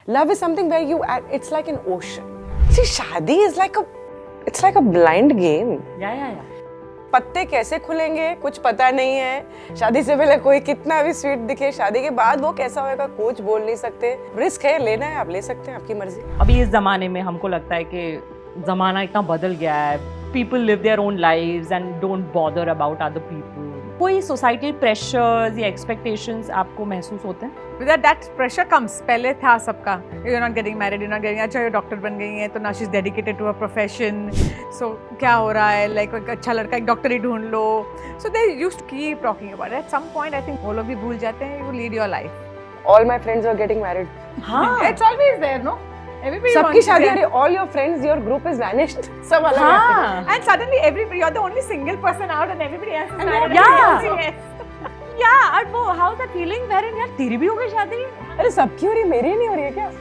Love is something where it's like an ocean. See, शादी is it's like a blind game. या पत्ते कैसे खुलेंगे कुछ पता नहीं है. शादी से पहले कोई कितना भी स्वीट दिखे, शादी के बाद वो कैसा होएगा कुछ बोल नहीं सकते. रिस्क है, लेना है आप ले सकते हैं, आपकी मर्जी. अभी इस जमाने में हमको लगता है कि जमाना इतना बदल गया है. People live their own lives and don't bother about other people. कोई सोसाइटल प्रेशर्स या एक्सपेक्टेशंस आपको महसूस होते हैं? That pressure comes. पहले था सबका. You're not getting married, you're not getting. अच्छा ये डॉक्टर बन गई हैं तो now she's dedicated to her profession. So क्या हो रहा है? Like एक अच्छा लड़का एक डॉक्टर ही ढूंढ लो. So they used to keep talking about it. At some point I think वो लोग भी भूल जाते हैं. You lead your life. All my friends are getting married. हाँ. It's always there, no? Everybody सबकी wants to शादी get- हो रही. All your friends, your group is vanished. सब अलग हाँ. है. And suddenly you're the only single person out and everybody else is married. Yeah. Yes. या और वो हाउ दैट फीलिंग वेयर यार तेरी भी हो गई शादी? अरे सबकी हो रही, मेरी नहीं हो रही है क्या?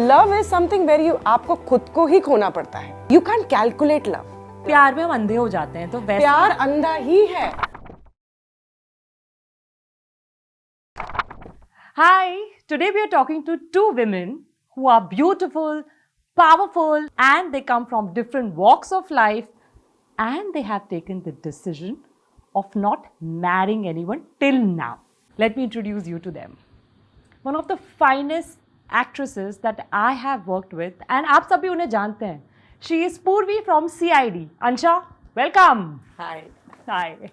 Love is something where you आपको खुद को ही खोना पड़ता है. You can't calculate love. प्यार में हम अंधे हो जाते हैं तो वैसे प्यार अंधा ही है. Hi, today we are talking to two women who are beautiful, powerful, and they come from different walks of life, and they have taken the decision of not marrying anyone till now. Let me introduce you to them. One of the finest actresses that I have worked with, and आप सभी उन्हें जानते हैं. She is Purvi from CID. Ansha, welcome. Hi. Hi.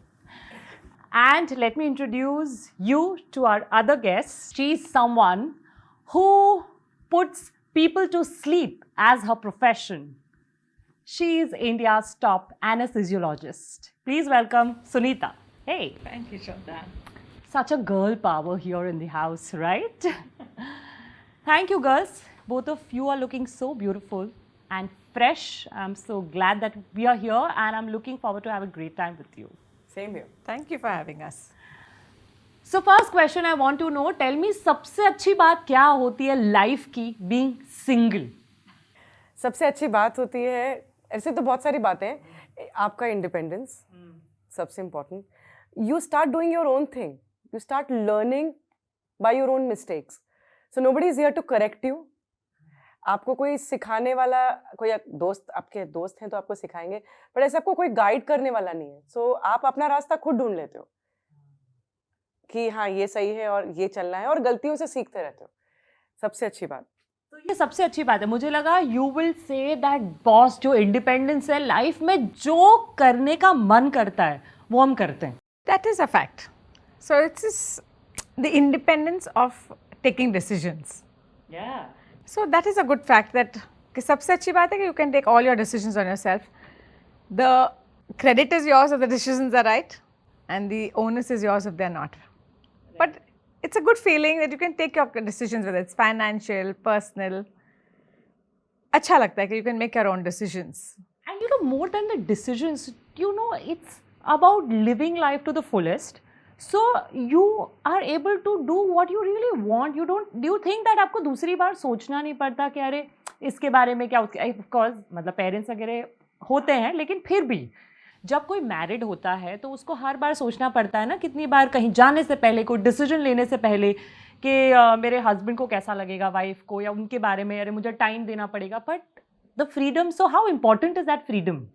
And let me introduce you to our other guest. She is someone who puts people to sleep as her profession. She is India's top anesthesiologist. Please welcome Sunita. Hey. Thank you, Shraddha. Such a girl power here in the house, right? Thank you, girls. Both of you are looking so beautiful and fresh. I'm so glad that we are here and I'm looking forward to have a great time with you. Same here. Thank you for having us. So first question I want to know, tell me सबसे अच्छी बात क्या होती है life की being single? सबसे अच्छी बात होती है, ऐसे तो बहुत सारी बातें हैं. आपका इंडिपेंडेंस सबसे important. You start doing your own thing. You start learning by your own mistakes. So nobody is here to correct you. आपको कोई सिखाने वाला, कोई दोस्त, आपके दोस्त हैं तो आपको सिखाएंगे, पर ऐसे आपको कोई गाइड करने वाला नहीं है. सो आप अपना रास्ता खुद ढूंढ लेते हो कि हाँ ये सही है और ये चलना है, और गलतियों से सीखते रहते हो. सबसे अच्छी बात. तो ये सबसे अच्छी बात है. मुझे लगा you will say that boss, जो इंडिपेंडेंस है लाइफ में, जो करने का मन करता है वो हम करते हैं. That is a fact. So it's the independence of taking decisions. Yeah. So that is a good fact that कि सबसे अच्छी बात है कि you can take all your decisions on yourself. The credit is yours if the decisions are right, and the onus is yours if they're not. But it's a good feeling that you can take your decisions, whether it's financial, personal. अच्छा लगता है कि you can make your own decisions. And you know, more than the decisions, you know, it's about living life to the fullest. So you are able to do what you really want. Do you think that आपको दूसरी बार सोचना नहीं पड़ता कि अरे इसके बारे में क्या, उसके, of course मतलब पेरेंट्स वगैरह होते हैं, लेकिन फिर भी जब कोई मैरिड होता है तो उसको हर बार सोचना पड़ता है ना, कितनी बार कहीं जाने से पहले, कोई डिसीजन लेने से पहले कि मेरे हस्बैंड को कैसा लगेगा, वाइफ को, या उनके बारे में अरे मुझे टाइम देना पड़ेगा. But the freedom, so how important is that freedom?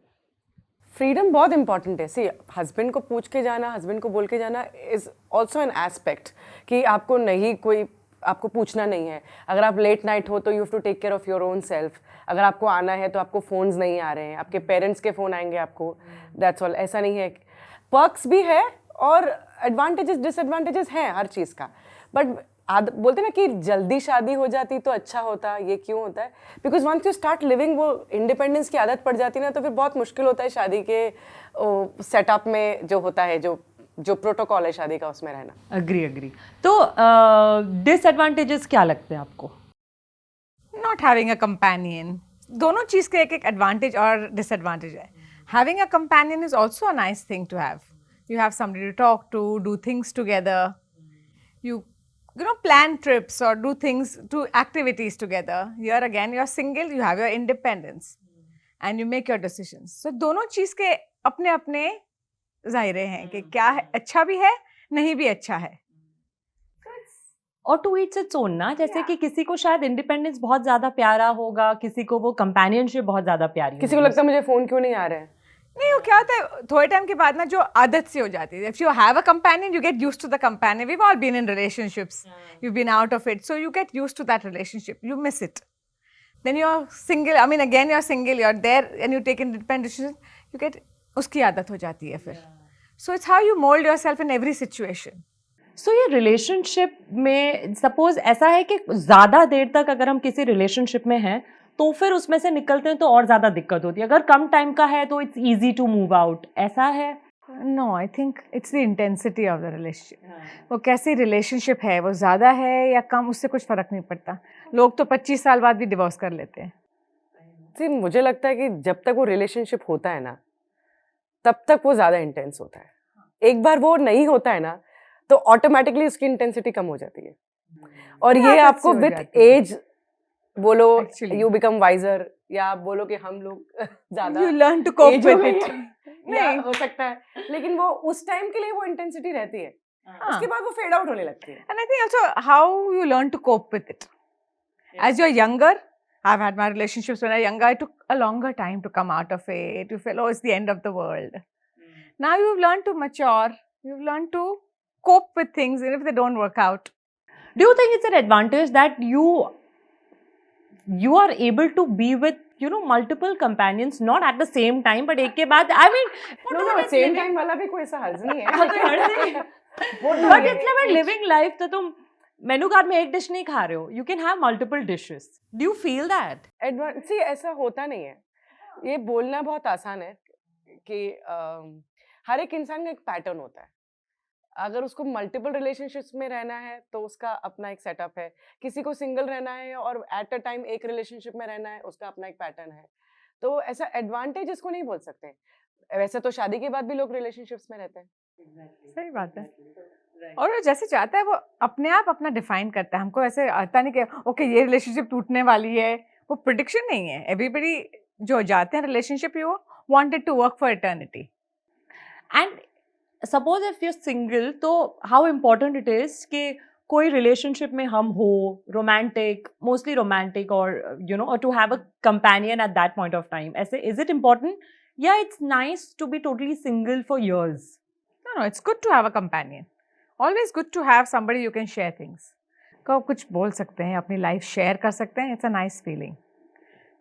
Freedom बहुत इंपॉर्टेंट है. सी, हस्बैंड को पूछ के जाना, हस्बैंड को बोल के जाना इज ऑल्सो एन एस्पेक्ट कि आपको नहीं, कोई आपको पूछना नहीं है. अगर आप लेट नाइट हो तो you have to take care of your own self. अगर आपको आना है तो आपको फ़ोन्स नहीं आ रहे हैं, आपके पेरेंट्स के फ़ोन आएंगे आपको. That's all. ऐसा नहीं है. पर्क्स भी है और एडवांटेजेस डिसएडवांटेजेस हैं हर चीज़ का. बट बोलते ना कि जल्दी शादी हो जाती तो अच्छा होता. ये क्यों होता है? Because once you start living, वो इंडिपेंडेंस की आदत पड़ जाती ना, तो फिर बहुत मुश्किल होता है शादी के सेटअप में जो होता है, जो प्रोटोकॉल है शादी का, उसमें रहना. अग्री. तो डिसएडवांटेजेस क्या लगते हैं आपको? Not having a companion. दोनों चीज़ के एक एडवांटेज और डिसएडवांटेज है. Having a companion is also a nice thing to have. You have somebody to talk to, do things together. You know, plan trips or do things, do activities together. Here again, you're single, you have your independence, and you make your decisions. So दोनों चीज़ के अपने अपने ज़ाहिरे हैं कि क्या है, अच्छा भी है, नहीं भी अच्छा है. और टू ईच इट्स ओन ना, जैसे कि किसी को शायद इंडिपेंडेंस बहुत ज्यादा प्यारा होगा, किसी को वो कंपेनियनशिप बहुत ज्यादा प्यारी किसी को लगता है मुझे फोन क्यों नहीं आ रहा है. नहीं, वो क्या होता है थोड़े टाइम के बाद ना जो आदत सी हो जाती है. If you have a companion you get used to the companion. We have all been in relationships, you been out of it, so you get used to that relationship, you miss it. Then you're single, I mean again you're single, you're there and you take independent decisions, you get उसकी आदत हो जाती है फिर. So it's how you mold yourself in every situation. सो ये relationship में suppose ऐसा है कि ज़्यादा देर तक अगर हम किसी रिलेशनशिप में हैं तो फिर उसमें से निकलते हैं तो और ज़्यादा दिक्कत होती है. अगर कम टाइम का है तो it's easy to move out, ऐसा है? No, I think it's the intensity of the relationship. वो कैसी रिलेशनशिप है, वो ज़्यादा है या कम, उससे कुछ फ़र्क नहीं पड़ता. लोग तो 25 साल बाद भी डिवोर्स कर लेते हैं. See, मुझे लगता है कि जब तक वो रिलेशनशिप होता है ना तब तक वो ज़्यादा इंटेंस होता है. एक बार वो नहीं होता है ना तो ऑटोमेटिकली उसकी इंटेंसिटी कम हो जाती है. और ये आदत आपको सी हो विथ जाती है. एज बोलो, Actually. यू बिकम वाइजर, या आप बोलो कि हम लोग ज़्यादा You learn to cope age हो with गई it. है. या हो सकता है, लेकिन वो उस टाइम के लिए वो इंटेंसिटी रहती है. उसके बाद वो फेड आउट होने लगती है. And I think also how you learn to cope with it. As you're younger, I've had my relationships when I was younger, I took a longer time to come out of it. You feel, oh, it's the end of the world. Now you've learned to mature. You've learned to cope with things even if they don't work out. Do you think it's an advantage that you are able to be with multiple companions, not at the same time, but एक के बाद, I mean, No, same time वाला भी कोई ऐसा हर्ज नहीं है. but it's like living life तो तुम मेनू कार्ड में एक डिश नहीं खा रहे हो, you can have multiple dishes. Do you feel that? See, ऐसा होता नहीं है. ये बोलना बहुत आसान है कि हर एक इंसान का एक पैटर्न होता है. अगर उसको मल्टीपल रिलेशनशिप्स में रहना है तो उसका अपना एक सेटअप है. किसी को सिंगल रहना है और एट अ टाइम एक रिलेशनशिप में रहना है, उसका अपना एक पैटर्न है. तो ऐसा एडवांटेज इसको नहीं बोल सकते. वैसे तो शादी के बाद भी लोग रिलेशनशिप्स में रहते हैं. सही बात है. और वो जैसे चाहता है वो अपने आप अपना डिफाइन करता है. हमको ऐसे आता नहीं कि ओके ये रिलेशनशिप टूटने वाली है. वो प्रेडिक्शन नहीं है. एवरीबडी जो जाते हैं रिलेशनशिप वो wanted to work for eternity. And suppose if you're single, तो how important it is कि कोई relationship में हम हो, romantic, mostly romantic, or or to have a companion at that point of time. ऐसे, is it important? Yeah, it's nice to be totally single for years. No, it's good to have a companion. Always good to have somebody you can share things. को कुछ बोल सकते हैं, अपनी life share कर सकते हैं. It's a nice feeling.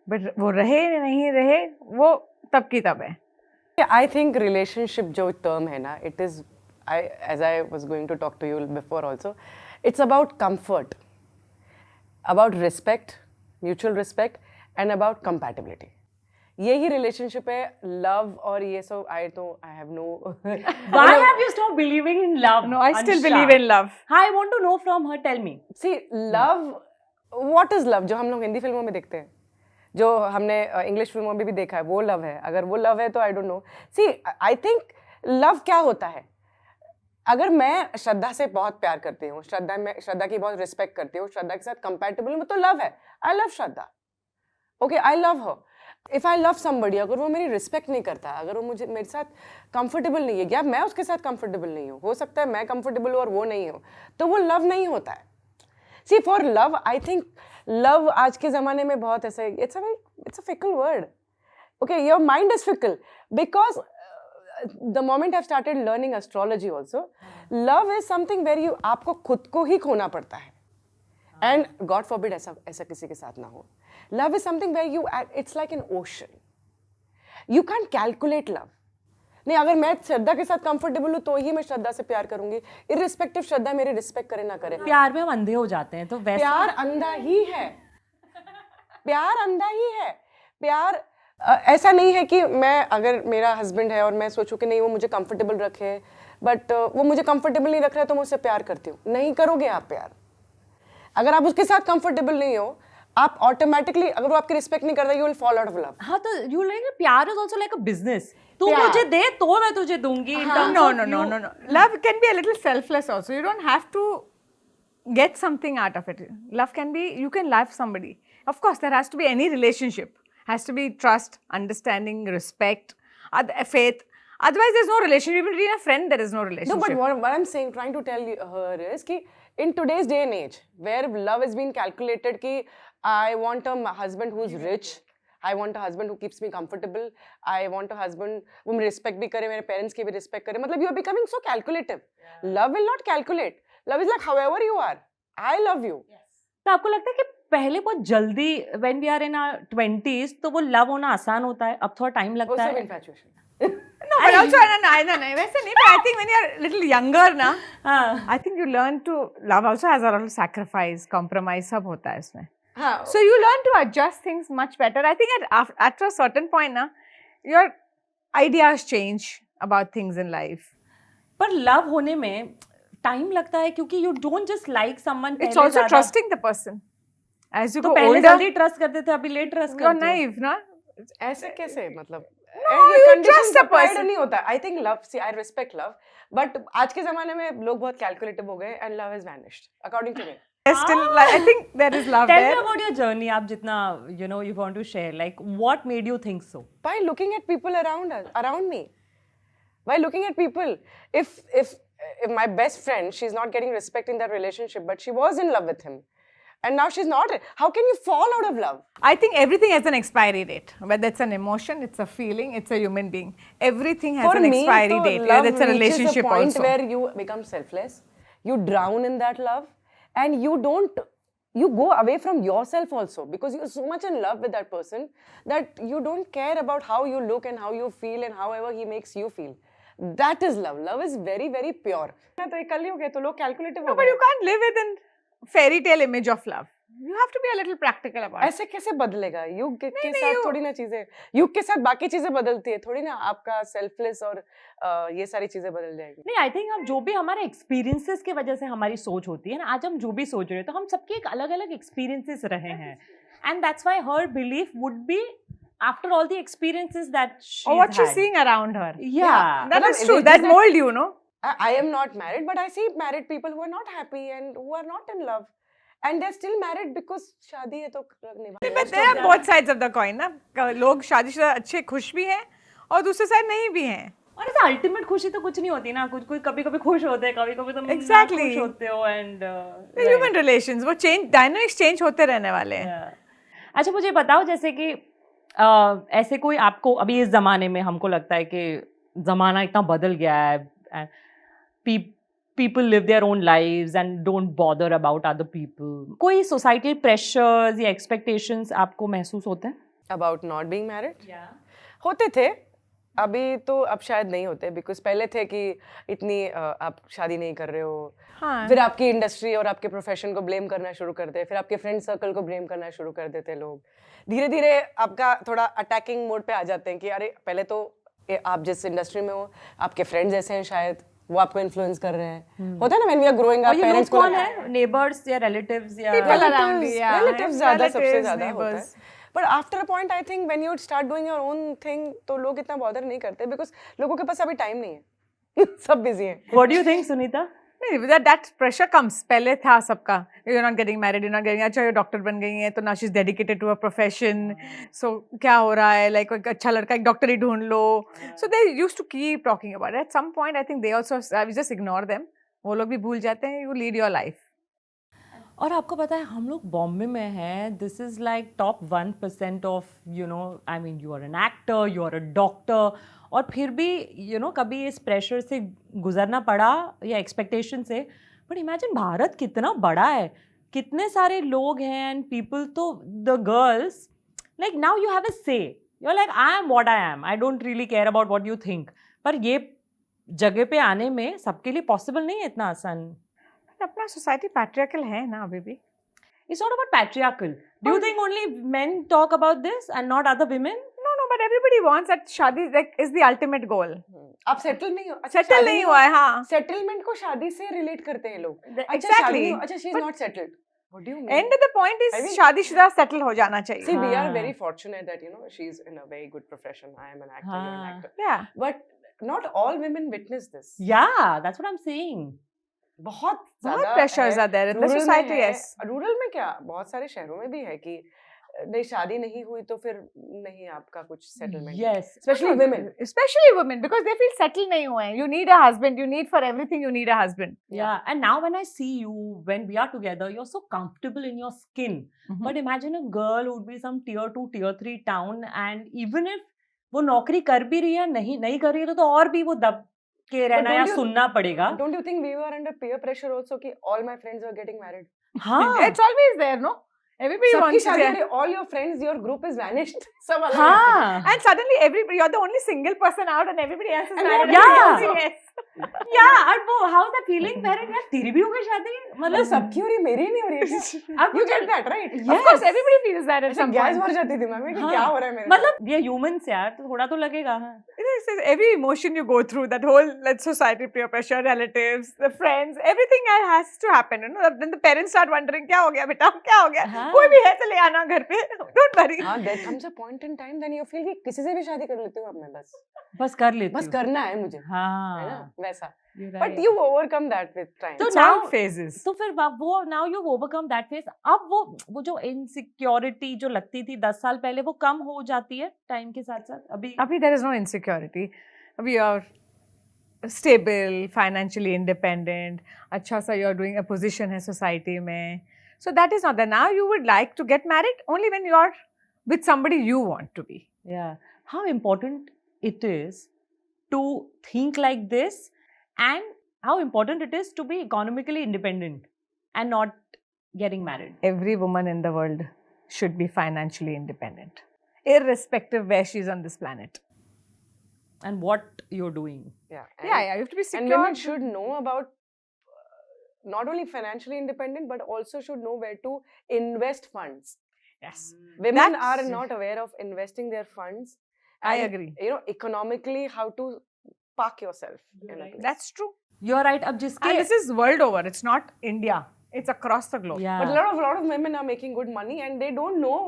But वो रहे नहीं रहे वो तब की तब है. I think relationship जो term है ना, it is, as I was going to talk to you before also, it's about comfort, about respect, mutual respect, and about compatibility. यही relationship है. Love और ये सब I have no. Why have you stopped believing in love? No, I still Ansha? believe in love. I want to know from her. Tell me. See, love, what is love? जो हम लोग हिंदी फिल्मों में देखते हैं, जो हमने इंग्लिश फिल्मों में भी देखा है, वो लव है. अगर वो लव है तो I don't know. See, I think love क्या होता है. अगर मैं श्रद्धा से बहुत प्यार करती हूँ, श्रद्धा की बहुत रिस्पेक्ट करती हूँ, श्रद्धा के साथ कंपैटिबल हूँ, तो लव है. I love Shraddha. Okay, I love her. If I love somebody, अगर वो मेरी रिस्पेक्ट नहीं करता, अगर वो मुझे मेरे साथ कंफर्टेबल नहीं है, या मैं उसके साथ कंफर्टेबल नहीं हूँ, हो सकता है मैं कंफर्टेबल हूँ और वो नहीं हो, तो वो लव नहीं होता है. See, for love, I think love आज के ज़माने में बहुत ऐसे, it's a fickle word. Okay, your mind is fickle because the moment I've started learning astrology also, love is something where you आपको खुद को ही खोना पड़ता है. And God forbid ऐसा किसी के साथ ना हो. Love is something where it's like an ocean. You can't calculate love. नहीं, अगर मैं श्रद्धा के साथ कंफर्टेबल हूँ तो ही मैं श्रद्धा से प्यार करूंगी, इररिस्पेक्टिव श्रद्धा मेरी रिस्पेक्ट करे ना करे. प्यार में हम अंधे हो जाते हैं, तो वैसे प्यार अंधा ही है. प्यार अंधा ही है. प्यार ऐसा नहीं है कि मैं, अगर मेरा हस्बैंड है और मैं सोचूं कि नहीं वो मुझे कंफर्टेबल रखे, बट वो मुझे कंफर्टेबल नहीं रख रहा है तो मैं उससे प्यार करती हूँ. नहीं करोगे आप प्यार. अगर आप उसके साथ कंफर्टेबल नहीं हो, आप ऑटोमेटिकली, अगर वो आपकी रिस्पेक्ट नहीं करता, you will fall out of love. हाँ, तो यू लाइक प्यार is also like a business. तू मुझे दे तो मैं तुझे दूंगी. No. Love can be a little selfless also. You don't have to get something out of it. Love can be, you can love somebody. Of course, there has to be any relationship. Has to be trust, understanding, respect, faith. Otherwise, there's no relationship. Even between a friend, there is no relationship. No, but what I'm saying, trying to tell her is कि in today's day and age, where love has been calculated कि I want a husband who's rich, I want a husband who keeps me comfortable, I want a husband who me respect भी करे, मेरे parents की भी respect करे, मतलब you are becoming so calculative. Love will not calculate. Love is like however you are. I love you. तो आपको लगता है कि पहले बहुत जल्दी when we are in our 20s तो वो लव होना आसान होता है, अब थोड़ा टाइम वो लगता सब है? infatuation. No, but also, no, वैसे नहीं, but I think when you're a little younger ना, हाँ. I think you learn to, love also has a lot of sacrifice, compromise, सब होता है इसमें. हाँ. So you learn to adjust things much better. I think at a certain point ना, your ideas change about things in life. पर love होने में time लगता है क्योंकि you don't just like someone It's पहले also ज़्यादा. trusting the person. As you तो go पहले older, जल्दी ट्रस्ट करते थे, अभी लेट ट्रस्ट you're करते हो. naive ना. ऐसे कैसे मतलब you trust a pride person. नहीं होता. I think love, see, I respect love, but आज के ज़माने में लोग बहुत calculative हो गए and love has vanished, according to me. There's still, like, I think there is love Tell there. me about your journey. आप जितना you want to share, like what made you think so? By looking at people around me, by looking at people, if my best friend, she's not getting respect in that relationship, but she was in love with him, and now she's not. How can you fall out of love? I think everything has an expiry date. Whether it's an emotion, it's a feeling, it's a human being. Everything has For an me, expiry तो date. love Whether it's a reaches relationship a point also. where you become selfless, you drown in that love, and you go away from yourself also because you're so much in love with that person that you don't care about how you look and how you feel and however he makes you feel. That is love. Love is very, very pure. तो ये कल ही हो गए तो लोग calculative No, हो but गए. you can't live within fairy tale image of love. You have to be a little practical about it. ऐसे कैसे बदलेगा? युग के नहीं, साथ you- थोड़ी ना चीजें, युग के साथ बाकी चीजें बदलती है, थोड़ी ना आपका सेल्फलेस और ये सारी चीजें बदल जाएगी. नहीं, आई थिंक हम जो भी हमारे एक्सपीरियंसेस की वजह से हमारी सोच होती है ना, आज हम जो भी सोच रहे हैं तो हम सबके एक अलग अलग एक्सपीरियंसेस रहे हैं, and that's why her belief would be after all the experiences that she Or what she's seeing around her. Yeah. That But is it true. is That that- mold you, no? I am not married, but I see married people who are not happy and who are not in love, and they're still married because शादी है तो निभाना. But there are both sides of the coin, ना. लोग शादीशुदा अच्छे खुश भी हैं और दूसरे साइड नहीं भी हैं. और ऐसा अल्टीमेट खुशी तो कुछ नहीं होती ना, कुछ कोई कभी कभी खुश होते हैं, कभी कभी तुम ना Exactly. खुश होते हो, एंड Human relations, वो change, dynamics change होते रहने वाले हैं. अच्छा मुझे बताओ, जैसे कि ऐसे कोई आपको अभी इस जमाने में हमको लगता है कि जमाना इतना बदल गया है, people live their own lives and don't bother about other people. कोई सोसाइटल प्रेशर्स या एक्सपेक्टेशंस आपको महसूस होते हैं? About not being married? होते थे. अभी तो अब शायद नहीं होते बिकॉज पहले थे कि इतनी आप शादी नहीं कर रहे हो, हाँ. फिर आपकी इंडस्ट्री और आपके प्रोफेशन को ब्लेम करना शुरू कर दे, फिर आपके फ्रेंड सर्कल को ब्लेम करना शुरू कर देते लोग. धीरे धीरे आपका थोड़ा अटैकिंग मोड पे आ जाते हैं कि अरे पहले तो आप जिस इंडस्ट्री में हो आपके फ्रेंड्स ऐसे हैं, शायद वो आपको इन्फ्लुएंस कर रहे हैं. होता है ना, when we are growing up, parents को कौन है? नेबर्स या रिलेटिव्स या People around, yeah. relatives ज़्यादा सबसे Relatives, ज़्यादा होता है. neighbors. But after a point, I think when you start doing your own thing, तो लोग इतना बॉदर नहीं करते because लोगों के पास अभी टाइम नहीं है. सब बिजी हैं. What do you think Sunita? नहीं, that pressure comes. पहले था सबका. You're not getting married, you're not getting. अच्छा ये डॉक्टर बन गई हैं तो now she's dedicated to her profession. So क्या हो रहा है? Like एक अच्छा लड़का एक डॉक्टर ही ढूंढ लो. So they used to keep talking about it. At some point, I think they also, we just ignore them. वो लोग भी भूल जाते हैं. You lead your life. और आपको पता है हम लोग बॉम्बे में हैं, this is like top 1% of I mean you are an actor, you are a doctor, और फिर भी कभी इस प्रेशर से गुजरना पड़ा या एक्सपेक्टेशन से. बट इमेजिन भारत कितना बड़ा है, कितने सारे लोग हैं एंड पीपल, तो the girls like now you have a say, you are like I am what I am, I don't really care about what you think. पर ये जगह पे आने में सबके लिए पॉसिबल नहीं है इतना आसान. अपना सोसाइटी पैट्रियार्कल है ना अभी भी. It's not about patriarchal. Do you think only men talk about this and not other women? No, but everybody wants that. शादी like is the ultimate goal. आप सेटल नहीं हो. Settle नहीं हुआ है, हाँ. सेटलमेंट को शादी से रिलेट करते हैं लोग. अच्छा exactly. शादी नहीं हो, अच्छा she is not settled. What do you mean? End of the point is I mean- शादीशुदा settle हो जाना चाहिए. See, we are हाँ. very fortunate that she's in a very good profession. I am an actor, you're an हाँ. actor. Yeah. But not all women witness this. Yeah, that's what I'm saying. बहुत बहुत ज़्यादा pressures है. are there in the Rural में society, है. yes. Rural में क्या, बहुत सारे शहरों में भी है कि नहीं शादी नहीं हुई तो फिर नहीं आपका कुछ settlement Yes. Specially women. Especially women, because they feel settled nahi hue hain. You need a husband. You need for everything. You need a husband. Yeah, and now when I see you, when we are together, you're so comfortable in your skin. But imagine a girl who would be some tier 2, tier 3 town, and even if वो नौकरी कर भी रही है नहीं कर रही है तो और भी वो दब के रहना don't या you- सुनना पड़ेगा. Don't you think we were under peer pressure also कि all my friends were getting married? हाँ. It's always there, no? Everybody सबकी wants to शादी say. हो रही, all your friends, your group is vanished. सब अलग अलग हाँ. And suddenly everybody, you're the only single person out and everybody else is And married. yeah. Everybody else, yes. Yeah, and वो how is that feeling? मेरे यार तेरी भी हो गई शादी? मतलब मतलब सबकी हो रही मेरी नहीं हो रही है. अब You get that right? Yes. Of course, everybody feels that at ऐसे some गैस point. भर जाती थी मैं कि हाँ. क्या हो रहा है मेरे मतलब ये humans यार तो थोड़ा तो लगेगा. हाँ. This is every emotion you go through, that whole society peer pressure, relatives, the friends, everything has to happen. You know, then the parents start wondering, क्या हो गया बेटा, क्या हो गया? हाँ. कोई भी है तो ले आना घर पे. Don't worry. हाँ, there comes a point in time then you feel कि किसी से भी शादी कर लेती हूँ अब मैं बस कर लेती बस हूँ. करना है मुझे, है हाँ. ना वैसा. You're But right. you overcome that with time. तो It's all now phases. तो फिर वो now you've overcome that phase. अब वो जो insecurity जो लगती थी 10 साल पहले वो कम हो जाती है टाइम के साथ साथ. अभी Abhi, there is no insecurity. Abhi, you're stable, financially independent. अच्छा सा you're doing a position है society में. So that is not there. Now you would like to get married only when you're with somebody you want to be. yeah, how important it is to think like this, and how important it is to be economically independent and not getting married. Every woman in the world should be financially independent, irrespective where she's on this planet. And what you're doing. Yeah, Yeah, you have to be secure. And women should know about not only financially independent but also should know where to invest funds. Yes, Women That's- are not aware of investing their funds. I and, agree. You know, economically how to park yourself. in a place. That's true. You're right. अब जिसके And this is world over. It's not India. It's across the globe. yeah. But a lot of women are making good money and they don't know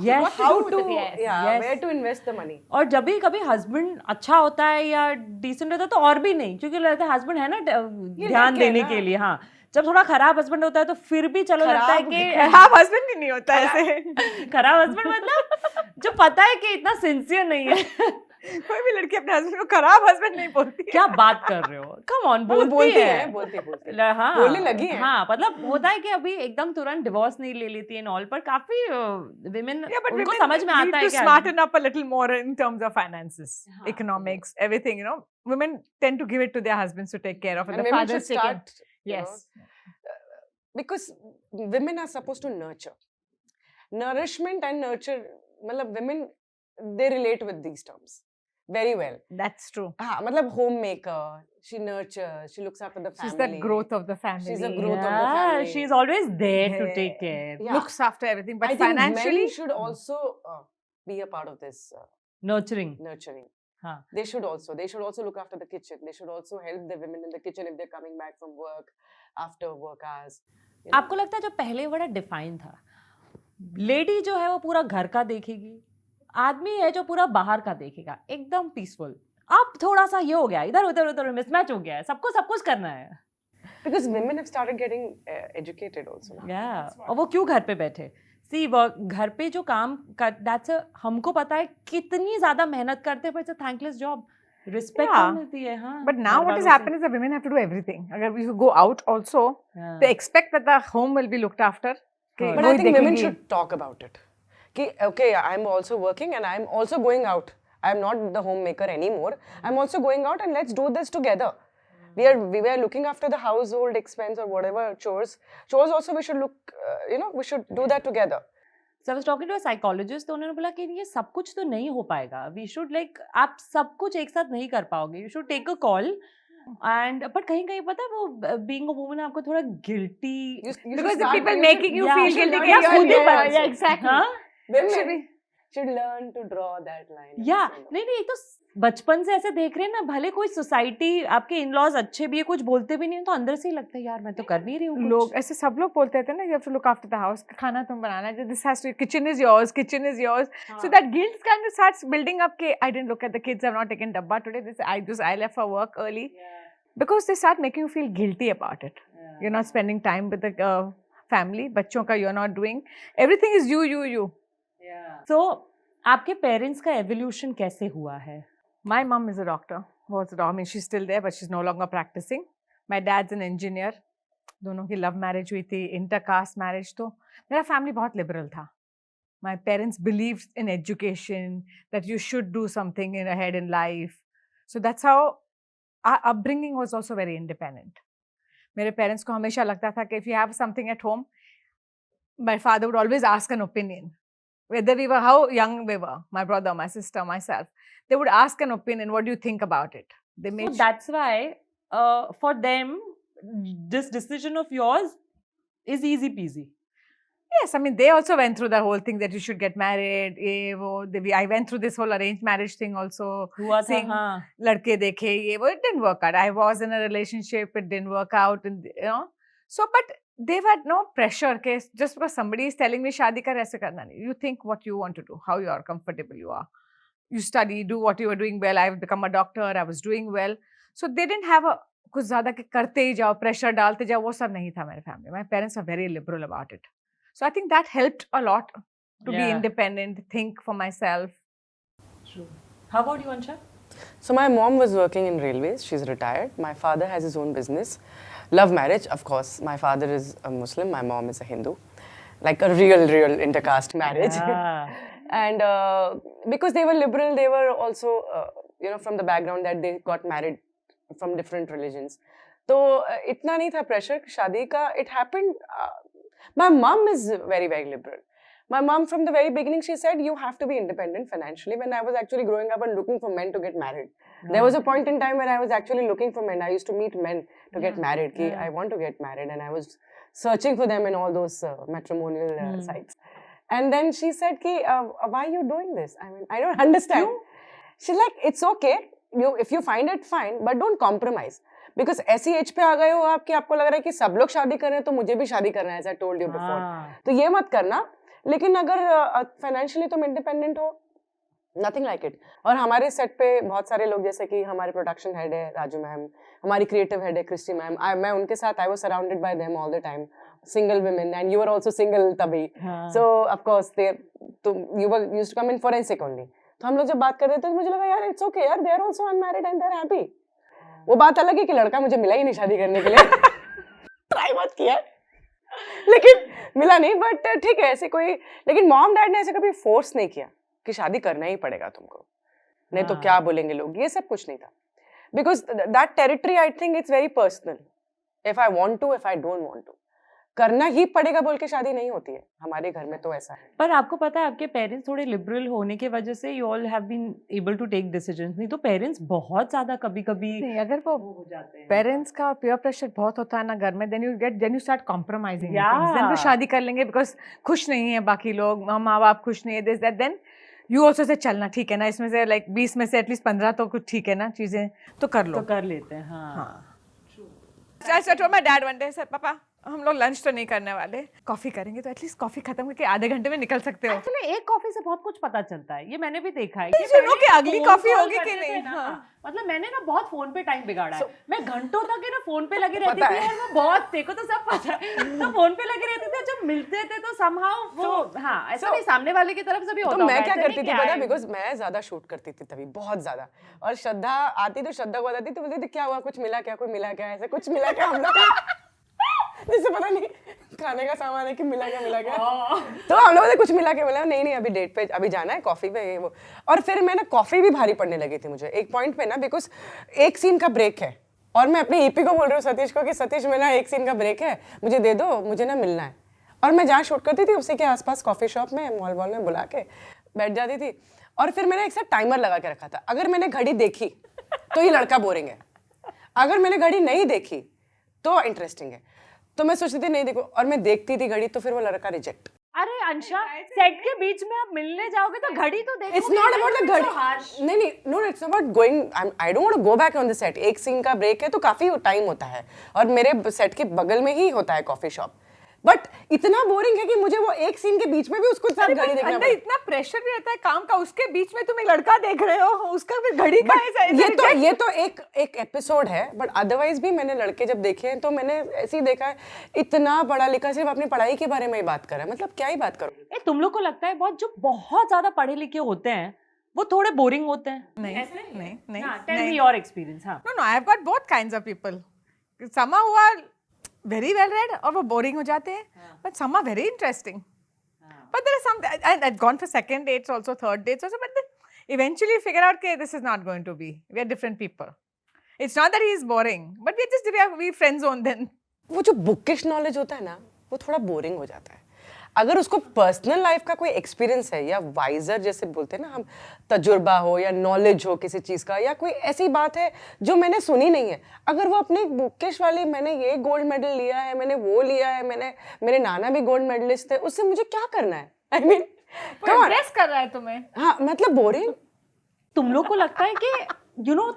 Yes. what to how do with to it, yes. Yes. where to invest the money. और जब भी कभी husband अच्छा होता है या decent होता है तो और भी नहीं, क्योंकि लगता है हस्बैंड है ना ध्यान take care देने ना। के लिए. हाँ, जब थोड़ा खराब हस्बैंड होता है तो फिर भी चलो लगता है कि हाँ, husband ही नहीं होता ऐसे. खराब हस्बैंड मतलब जो पता है कि इतना सिंसियर नहीं है. कोई भी लड़की अपने हस्बैंड को खराब हस्बैंड नहीं बोलती. क्या बात कर रहे हो? कम ऑन, बोलती बोलती है. बोलती. हाँ, बोलने लगी है. हाँ, मतलब होता है कि अभी एकदम तुरंत डिवोर्स नहीं ले लेती है ऑल, पर काफी विमेन Yeah, but उनको women समझ में आता need है to कि smarten up a little more in terms of finances, हाँ. economics, everything. You know, women tend to give it to their husbands to take care of, And and the women should fathers take it. start, you Yes. know, because women are supposed to nurture. Nourishment and nurture, matlab women, they relate with these terms very well. That's true. हाँ, मतलब homemaker, she nurtures, she looks after the family. She's the growth of the family. She's a growth of the Yeah, family. she's always there to take care. Yeah. Looks after everything, but I think financially, men should also be a part of this Nurturing. nurturing. हाँ. They should also look after the kitchen. They should also help the women in the kitchen if they're coming back from work, after work hours. You know? आपको लगता है जो पहले बड़ा define था, lady जो है वो पूरा घर का देखेगी, आदमी है जो पूरा बाहर का देखेगा, एकदम पीसफुल. अब थोड़ा सा ये हो गया, इधर उधर मिसमैच हो गया है, सबको सब कुछ करना है. Because women have started getting educated also. now. Yeah. और वो क्यों घर पे बैठे? See, घर पे जो काम कर, that's a, हमको पता है कितनी ज्यादा मेहनत करते हैं, पर it's a thankless job. Respect Yeah. मिलती है. हाँ. but now what has happened is that women have to do everything. Agar if you go out also, Yeah. they expect that the home will be looked after. कि But वही I think women देखेंगी. should talk about it. कि, okay, I'm also working and I'm also going out. I'm not the homemaker anymore. I'm also going out and let's do this together. We were looking after the household expense or whatever chores. Chores also we should look, we should do that together. So I was talking to a psychologist, तो उन्होंने बोला कि ये सब कुछ तो नहीं हो पाएगा. We should आप सब कुछ एक साथ नहीं कर पाओगे. You should take a call. And but कहीं पता है वो being a woman आपको थोड़ा guilty. You Because should the start- people you making you yeah, feel you should guilty. learn कि to you're- do yeah, that yeah, also. exactly. हाँ? Women should learn to draw that line. या नहीं एक तो बचपन से ऐसे देख रहे हैं ना, भले कोई सोसाइटी आपके इन-लॉज अच्छे भी है, कुछ बोलते भी नहीं है, तो अंदर से ही लगता है यार मैं तो कर नहीं रही हूँ कुछ. लोग ऐसे सब लोग बोलते थे ना, you have to look after the house, खाना तुम बनाना है, this has to, kitchen is yours, so that guilt kind of starts building up कि I didn't look at the kids, I've not taken dabba today, I left for work early, because they start making you feel guilty about it. You're not spending time with the family, बच्चों का you're not doing, everything is you. So, आपके parents का evolution कैसे हुआ है? My mom is a doctor. Was a doctor. I mean, she's still there, but she's no longer practicing. My dad's an engineer. दोनों की love marriage हुई थी, intercaste marriage. तो मेरा फैमिली बहुत लिबरल था. My parents believed in education, that you should do something ahead in life. So that's how our upbringing was also very independent. मेरे parents को हमेशा लगता था कि if you have something at home, my father would always ask an opinion. Whether we were, how young we were, my brother, my sister, myself, they would ask an opinion, what do you think about it? They made So that's why for them this decision of yours is easy peasy. Yes, I mean, they also went through the whole thing that you should get married. I went through this whole arranged marriage thing also. हुआ था, Saying, हाँ. ladke dekhe, it didn't work out. I was in a relationship, it didn't work out, and you know. So, but they had no pressure. Okay, just because somebody is telling me, "Shadi kar aise karna nahi." You think what you want to do, how you are comfortable you are. You study, do what you were doing well. I've become a doctor. I was doing well. So they didn't have a कुछ ज़्यादा कि करते ही जाओ, pressure डालते जाओ, वो सब नहीं था मेरे family. My parents are very liberal about it. So I think that helped a lot to be independent, think for myself. True. How about you, Ansha? So my mom was working in railways. She's retired. My father has his own business. Love marriage, of course. My father is a Muslim. My mom is a Hindu. Like a real intercaste marriage. Yeah. And because they were liberal, they were also, from the background that they got married from different religions. तो इतना नहीं था pressure शादी का. It happened. My mom is very, very liberal. My mom from the very beginning, she said, you have to be independent financially. When I was actually growing up and looking for men to get married. There was a point in time when I was actually looking for men. I used to meet men to get married. I want to get married. And I was searching for them in all those matrimonial sites. And then she said, why are you doing this? I mean, I don't understand. She's like, it's okay. If you find it, fine. But don't compromise. Because ऐसी as पे आ गए हो आप कि आपको लग रहा है कि सब लोग शादी कर रहे हैं तो मुझे भी शादी करना है, as I told you before. तो ये मत करना. लेकिन अगर फाइनेंशियली तुम इंडिपेंडेंट हो, नथिंग लाइक इट. और हमारे सेट पे बहुत सारे लोग, जैसे कि हमारे प्रोडक्शन हेड है राजू मैम, हमारी क्रिएटिव हेड है क्रिस्टी मैम. मैं उनके साथ I was surrounded by them all the time. Single women and you are also single तभी. So of course they you were used to come in forensic only. तो हम लोग जब बात कर रहे थे तो मुझे लगा यार इट्स ओके यार, they are also unmarried and they are happy. वो बात अलग है कि लड़का मुझे मिला ही नहीं शादी करने के लिए. ट्राई मत किया लेकिन मिला नहीं. बट ठीक है, ऐसे कोई, लेकिन मॉम डैड ने ऐसे कभी फोर्स नहीं किया कि शादी करना ही पड़ेगा तुमको, नहीं तो क्या बोलेंगे लोग, ये सब कुछ नहीं था. Because that territory I think it's very personal. If I want to, if I don't want to, करना ही पड़ेगा बोल के शादी नहीं होती है हमारे घर में. तो ऐसा है. पर आपको पता है आपके पेरेंट्स थोड़े लिबरल होने की वजह से you all have been able to take decisions. नहीं तो पेरेंट्स बहुत ज्यादा कभी-कभी नहीं, अगर वो हो जाते हैं पेरेंट्स का पीयर प्रेशर बहुत होता है ना घर में, then you start compromising. Then तो शादी कर लेंगे बिकॉज खुश नहीं है बाकी लोग, माँ बाप खुश नहीं है, this that. Then you also say चलना ठीक है ना, इसमें से लाइक 20 में से एटलीस्ट 15 तो कुछ ठीक है ना चीजें, तो कर लो, तो कर लेते हैं. हाँ. I told my dad one day, I said, पापा हम लोग लंच तो नहीं करने वाले, कॉफी करेंगे तो एटलीस्ट कॉफी खत्म करके आधे घंटे में निकल सकते हो. एक्चुअली एक कॉफी से बहुत कुछ पता चलता है, ये मैंने भी देखा है कि अगली कॉफी होगी कि नहीं. मतलब मैंने ना बहुत फोन पे टाइम बिगाड़ा है. मैं घंटों तक ना फोन पे लगी रहती थी यार. वो बहुत, देखो तो सब पता है, तो फोन पे लगी रहती थी. जब मिलते थे तो somehow वो ऐसा नहीं सामने वाले की तरफ से भी होता. तो मैं क्या करती थी पता, बिकॉज मैं ज्यादा शूट करती थी तभी, बहुत ज्यादा. और श्रद्धा आती तो श्रद्धा को बताती थी, बोलती थी क्या हुआ, कुछ मिला क्या, कोई मिला क्या, ऐसे कुछ मिला क्या. हम लोग जिससे पता नहीं खाने का सामान है कि मिला क्या. तो हम लोगों ने कुछ मिला के बोला नहीं अभी डेट पे अभी जाना है कॉफी पे ये वो. और फिर मैं ना कॉफी भी भारी पड़ने लगी थी मुझे एक पॉइंट पे ना, बिकॉज एक सीन का ब्रेक है और मैं अपने ईपी को बोल रही हूँ सतीश को कि सतीश मेरा एक सीन का ब्रेक है, मुझे दे दो, मुझे ना मिलना है. और मैं जहाँ शूट करती थी उसी के आसपास कॉफी शॉप में मॉल वॉल में बुला के बैठ जाती थी. और फिर मैंने एक साथ टाइमर लगा के रखा था, अगर मैंने घड़ी देखी तो ये लड़का बोरिंग है, अगर मैंने घड़ी नहीं देखी तो इंटरेस्टिंग है. तो मैं सोचती थी नहीं देखो, और मैं देखती थी घड़ी तो फिर वो लड़का रिजेक्ट. अरे अंशा, सेट के बीच में आप मिलने जाओगे तो घड़ी तो देखोगे. इट्स नॉट अबाउट द घड़ी. नहीं no, it's about going. I don't want to go back on the set. एक सीन का ब्रेक है तो काफी टाइम होता है और मेरे सेट के बगल में ही होता है कॉफी शॉप. बट इतना बोरिंग है कि मुझे वो एक सीन के बीच में भी उसको साथ घड़ी देखना अंदर इतना प्रेशर भी रहता है काम का, उसके बीच में तुम एक लड़का देख रहे हो, उसका फिर घड़ी का ये तो एक एपिसोड है, बट अदरवाइज भी मैंने लड़के जब देखे हैं तो मैंने ऐसे ही देखा है, इतना पढ़ा लिखा सिर्फ अपनी पढ़ाई के बारे में ही बात कर रहा है, मतलब क्या ही बात करो। तुम लोग को लगता है बहुत जो बहुत ज्यादा पढ़े लिखे होते हैं वो थोड़े बोरिंग होते हैं? नहीं टेल मी योर एक्सपीरियंस। हाँ, No, I have got both kinds of people. Some who are very well read और वो boring हो जाते हैं, but some are very interesting. But there are some, and I've gone for second dates also, third dates also, but then eventually you figure out that this is not going to be. We are different people. It's not that he is boring, but we friend zone then. वो जो bookish knowledge होता है ना, वो थोड़ा boring हो जाता है। अगर उसको पर्सनल लाइफ का कोई एक्सपीरियंस है या वाइजर जैसे बोलते हैं ना हम, तजुर्बा हो या नॉलेज हो किसी चीज़ का, या कोई ऐसी बात है जो मैंने सुनी नहीं है, अगर वो अपने बुकिश वाली मैंने ये गोल्ड मेडल लिया है, मैंने वो लिया है, मेरे नाना भी गोल्ड मेडलिस्ट थे, उससे मुझे क्या करना है? आई मीन इम्प्रेस कर रहा है तुम्हें। हाँ, मतलब बोरिंग। तुम लोग को लगता है कि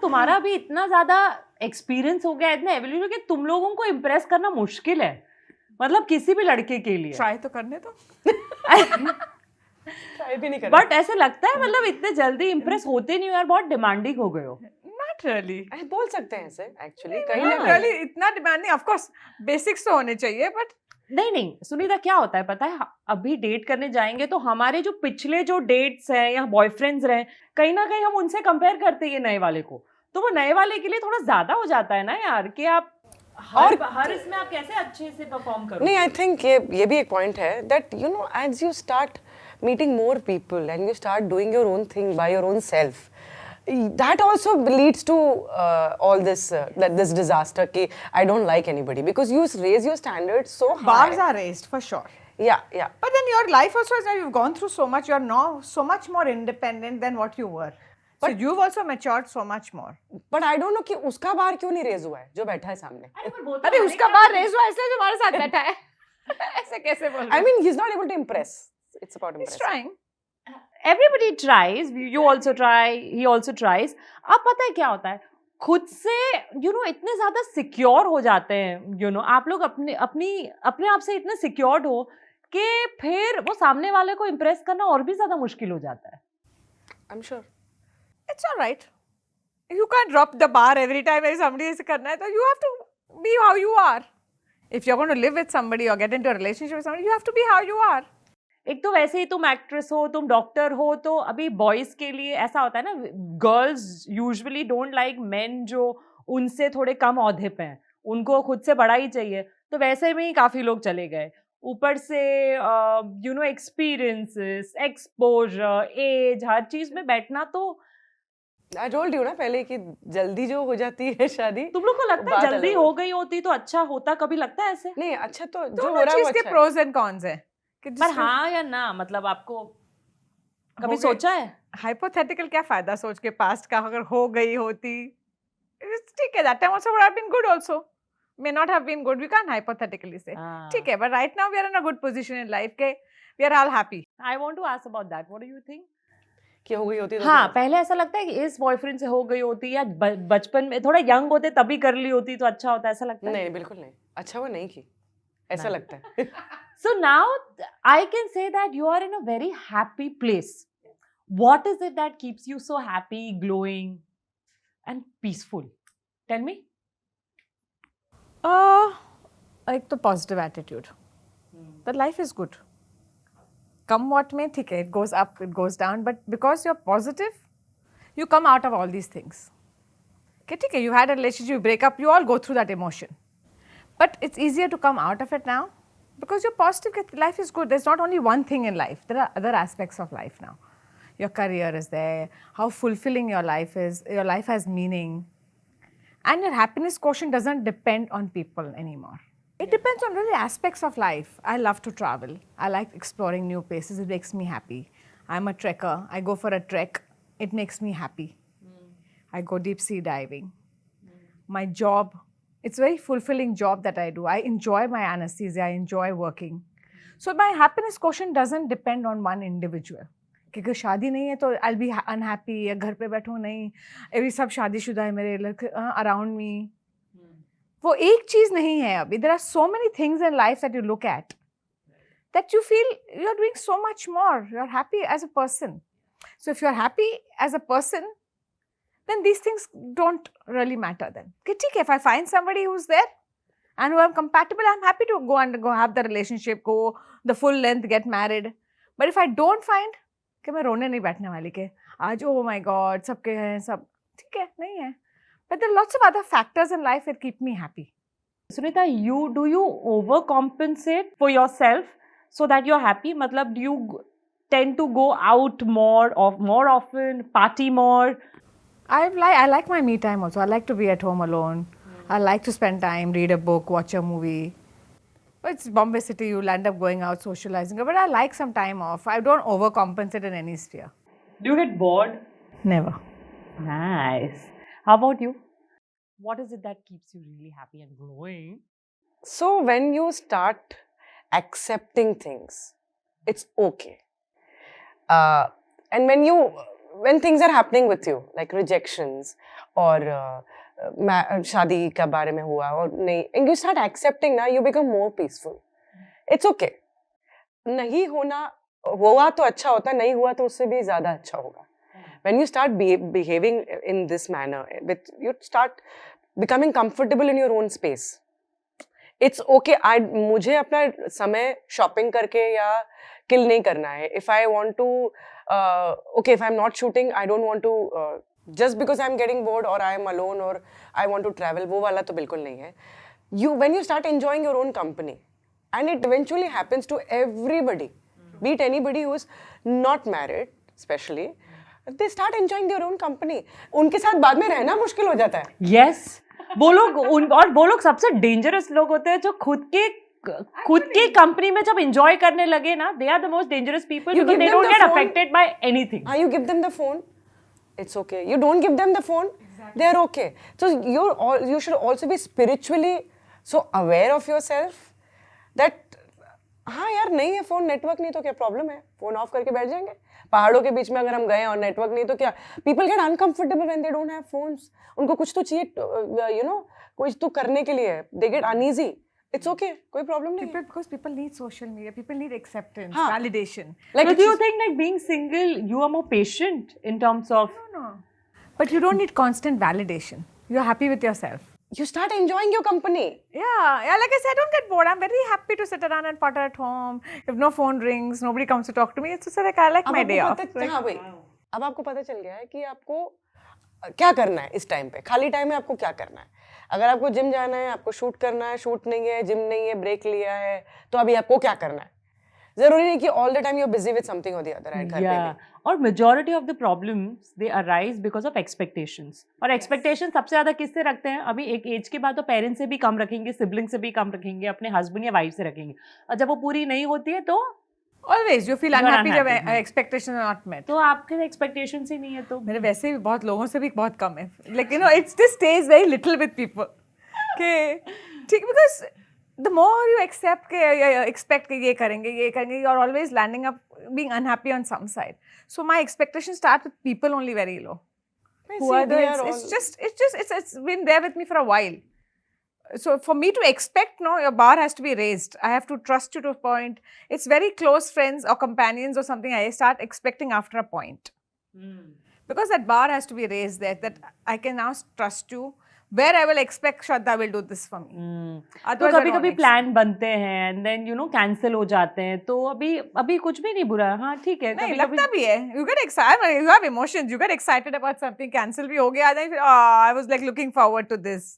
तुम्हारा भी इतना ज्यादा एक्सपीरियंस हो गया, इतना एवोल्यूशन हो गया, तुम लोगों को इम्प्रेस करना मुश्किल है, मतलब किसी भी लड़के के लिए? ट्राई तो करने दो। ट्राई भी नहीं कर, बट ऐसे लगता है मतलब इतने जल्दी इम्प्रेस होते नहीं हो यार, बहुत डिमांडिंग हो गए हो। Not really. बोल सकते हैं ऐसे एक्चुअली, कहीं Not ना really इतना डिमांडिंग, ऑफ कोर्स बेसिक्स तो होने चाहिए, बट नहीं सुनीता, क्या होता है पता है, अभी डेट करने जाएंगे तो हमारे जो पिछले जो डेट्स हैं या बॉयफ्रेंड्स रहे, कहीं ना कहीं हम उनसे कंपेयर करते हैं नए वाले को, तो वो नए वाले के लिए थोड़ा ज्यादा हो जाता है ना यार, कि आप हर इसमें आप कैसे अच्छे से परफॉर्म करो। नहीं, आई थिंक ये भी एक पॉइंट है that you know as you start meeting more people and you start doing your own thing by your own self, that also leads to all this this disaster ki I don't like anybody, because you raise your standards so high. bars are raised for sure. Yeah. But then your life also is, you've gone through so much, you're now so much more independent than what you were. But so you've also matured so much more. But I don't know कि उसका बार क्यों नहीं raise हुआ है जो बैठा है सामने। अरे उसका बार रेज हुआ इसलिए जो हमारे साथ बैठा है। ऐसे कैसे बोल रहे? I mean he's not able to impress. It's about impressing. He's trying. Everybody tries, you also try, he also tries. अब पता है क्या होता है, खुद से इतने ज्यादा सिक्योर हो जाते हैं, आप लोग अपने आप से इतने सिक्योर्ड हो कि फिर वो सामने वाले को इम्प्रेस करना और भी ज्यादा मुश्किल हो जाता है। I'm sure. It's all right. You can't drop the bar every time somebody is करना है, तो you have to be how you are. If you're going to live with somebody or get into a relationship with somebody, you have to be how you are. एक तो वैसे ही तुम actress हो, तुम doctor हो, तो अभी बॉयज के लिए ऐसा होता है ना, girls usually don't like main जो उनसे थोड़े कम औहदे पे हैं, उनको खुद से बड़ा ही चाहिए, तो वैसे में ही काफी लोग चले गए। ऊपर से एक्सपीरियंसेस, एक्सपोजर, एज, हर चीज में बैठना, तो I told you ना पहले कि जल्दी जो हो जाती है शादी। तुम लोग को लगता है जल्दी हो गई होती तो अच्छा होता? कभी लगता है ऐसे? नहीं, अच्छा तो जो हो रहा है वो अच्छा है। प्रोज एंड कॉन्स है, पर हाँ या ना, मतलब आपको कभी सोचा है? हाइपोथेटिकल क्या फायदा सोच के, पास्ट का अगर हो गई होती, ठीक है, that time also would have been good also, may not have been good, we can't hypothetically say, ठीक है, but right now we are in a good position in life के we are all happy. I want to ask about that, what do you think? कि हो गई होती तो हाँ, पहले ऐसा लगता है कि इस बॉयफ्रेंड से हो गई होती, या बचपन में थोड़ा यंग होते तभी कर ली होती तो अच्छा होता, ऐसा लगता है? नहीं, बिल्कुल नहीं, अच्छा वो नहीं की, ऐसा लगता है। So now I can say that you are in a very happy place. What is it that keeps you so happy, glowing and peaceful? Tell me. एक तो positive attitude. The life is good. Come what may, ठीक है, it goes up, it goes down, but because you're positive, you come out of all these things. Okay, ठीक है, you had a relationship, you break up, you all go through that emotion. But it's easier to come out of it now because you're positive, life is good. There's not only one thing in life, there are other aspects of life now. Your career is there, how fulfilling your life is, your life has meaning. And your happiness quotient doesn't depend on people anymore. It depends on really aspects of life. I love to travel. I like exploring new places. It makes me happy. I'm a trekker. I go for a trek. It makes me happy. I go deep sea diving. My job, it's a very fulfilling job that I do. I enjoy my anesthesia. I enjoy working. So my happiness quotient doesn't depend on one individual. क्योंकि शादी नहीं है तो I'll be unhappy, या घर पे बैठूँ नहीं, अभी सब शादीशुदा है मेरे अराउंड मी, वो एक चीज नहीं है अभी. There are so many things in life that you look at that you feel you're doing so much more. You're happy as a person. So if you're happy as a person, then these things don't really matter then. Okay, ठीक है, if I find somebody who's there and who I'm compatible, I'm happy to go have the relationship, go the full length, get married. But if I don't find, कि मैं रोने नहीं बैठने वाली के आज oh my god सबके हैं सब, ठीक है नहीं है. But there are lots of other factors in life that keep me happy. Sunita, do you overcompensate for yourself so that you're happy? Matlab, do you tend to go out more often, party more? I like my me time also. I like to be at home alone. I like to spend time, read a book, watch a movie. But it's Bombay City, you'll end up going out socializing. But I like some time off. I don't overcompensate in any sphere. Do you get bored? Never. Nice. How about you? What is it that keeps you really happy and growing? So when you start accepting things, it's okay. And when things are happening with you, like rejections or शादी का बारे में हुआ और नहीं, and you start accepting ना, you become more peaceful. It's okay. नहीं हुआ तो अच्छा होता, नहीं हुआ तो उससे भी ज़्यादा अच्छा होगा. When you start behaving in this manner, you start becoming comfortable in your own space. It's okay. मुझे अपना समय shopping करके या kill नहीं करना है. If I want to, if I'm not shooting, I don't want to, just because I'm getting bored or I'm alone or I want to travel, वो वाला तो बिल्कुल नहीं है. When you start enjoying your own company, and it eventually happens to everybody, be it anybody who is not married, especially, they start enjoying their own company. उनके साथ बाद में रहना मुश्किल हो जाता है. Yes. वो लोग सबसे डेंजरस लोग होते हैं जो खुद के कंपनी में जब एंजॉय करने लगे ना, they are the most dangerous people because they don't get affected by anything. You give them the phone, it's okay. You don't give them the phone, they are okay. So you should also be spiritually so aware of yourself that हाँ यार नहीं है phone, network नहीं तो क्या problem है, phone of करके बैठ जाएंगे. पहाड़ों के बीच में अगर हम गए और नेटवर्क नहीं तो क्या, people get uncomfortable when they don't have phones. उनको कुछ तो चाहिए, कुछ तो करने के लिए, they get uneasy. It's okay, कोई प्रॉब्लम नहीं है. Because people need social media, people need acceptance, validation. Like, do you think like being single, you are more patient in terms of? No. But you don't need constant validation. You're happy with yourself. You start enjoying your company. Yeah, like I said, I don't get bored. I'm very happy to sit around and potter at home. If no phone rings, nobody comes to talk to me. It's just like I like my day off. हाँ भाई, अब आपको पता चल गया है कि आपको क्या करना है इस टाइम पे, खाली टाइम में आपको क्या करना है. अगर आपको जिम जाना है, आपको शूट करना है, शूट नहीं है, जिम नहीं है, ब्रेक लिया है, तो अभी आपको क्या करना है. जरूरी नहीं कि all the time you're busy with something or the other. घर पे भी. और majority of the problems they arise because of expectations. और expectations सबसे ज़्यादा किससे रखते हैं? अभी एक एज के बाद तो पेरेंट्स से भी कम रखेंगे, सिबलिंग से भी कम रखेंगे, अपने हस्बैंड या वाइफ से रखेंगे. और जब वो पूरी नहीं होती है तो Always you feel unhappy जब expectations are not met. तो आपके expectations ही नहीं है तो. मेरे वैसे भी बहुत लोगों से भी बहुत कम है. Like it just stays very little with people. Okay, ठीक, because the more you accept expect कि ये करेंगे, you are always landing up being unhappy on some side. So my expectations start with people only very low. It's been there with me for a while. So for me to expect, your bar has to be raised. I have to trust you to a point. It's very close friends or companions or something. I start expecting after a point. Because that bar has to be raised there, that I can now trust you. Where I will expect Shraddha will do this for me. तो कभी-कभी plan बनते हैं and then cancel हो जाते हैं, तो अभी कुछ भी नहीं बुरा है. हाँ ठीक है. नहीं लगता भी है. You get excited, you have emotions, you get excited about something, cancel भी हो गया, then I was like looking forward to this.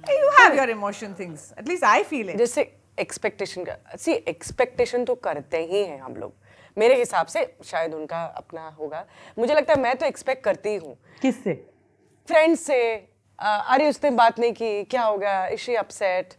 You have your emotion things. At least I feel it. जैसे expectation का, see expectation तो करते ही हैं हम लोग. मेरे हिसाब से शायद उनका अपना होगा. मुझे लगता है मैं तो expect करती हूँ. किससे? Friends से. अरे उसने बात नहीं की, क्या हो गया, is she upset,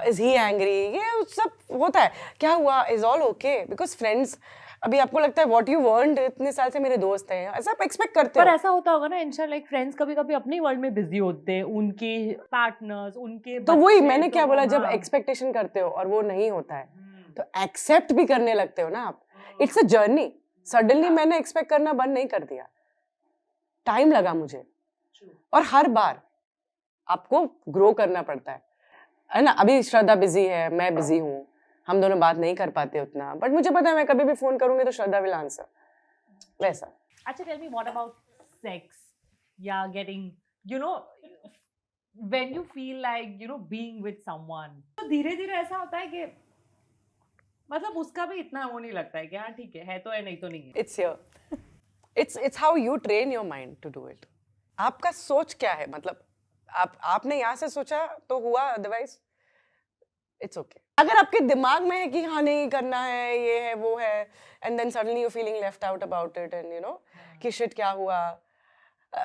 is he angry, ये सब होता है. क्या हुआ, is all okay, because friends, अभी आपको लगता है what you earned, इतने साल से मेरे दोस्त हैं, ऐसा आप एक्सपेक्ट करते हो. पर ऐसा होता होगा ना इंशा, लाइक फ्रेंड्स कभी-कभी अपनी वर्ल्ड में बिजी होते हैं, उनके पार्टनर्स, उनके तो वही मैंने क्या बोला, जब एक्सपेक्टेशन करते हो और वो नहीं होता है तो एक्सेप्ट भी करने लगते हो ना आप. It's a journey. सडनली मैंने एक्सपेक्ट करना बंद नहीं कर दिया, टाइम लगा मुझे. और हर बार आपको ग्रो करना पड़ता है ना. अभी श्रद्धा बिजी है, मैं बिजी हूँ, हम दोनों बात नहीं कर पाते उतना, बट मुझे पता है मैं कभी भी फोन करूंगी तो श्रद्धा विल आंसर, वैसा. Actually, tell me what about sex? Yeah, getting, you know, when you feel like, you know, being with someone. तो धीरे धीरे ऐसा होता है कि मतलब उसका भी इतना वो नहीं लगता है कि हाँ ठीक है तो है नहीं तो नहीं है. It's here. It's how you train your mind to do it. आपका सोच क्या है, मतलब आपने यहाँ से सोचा तो हुआ, अदरवाइज इट्स ओके. अगर आपके दिमाग में है कि हाँ नहीं करना है, ये है वो है, and then suddenly you feeling left out about it and you know कि शिट क्या हुआ.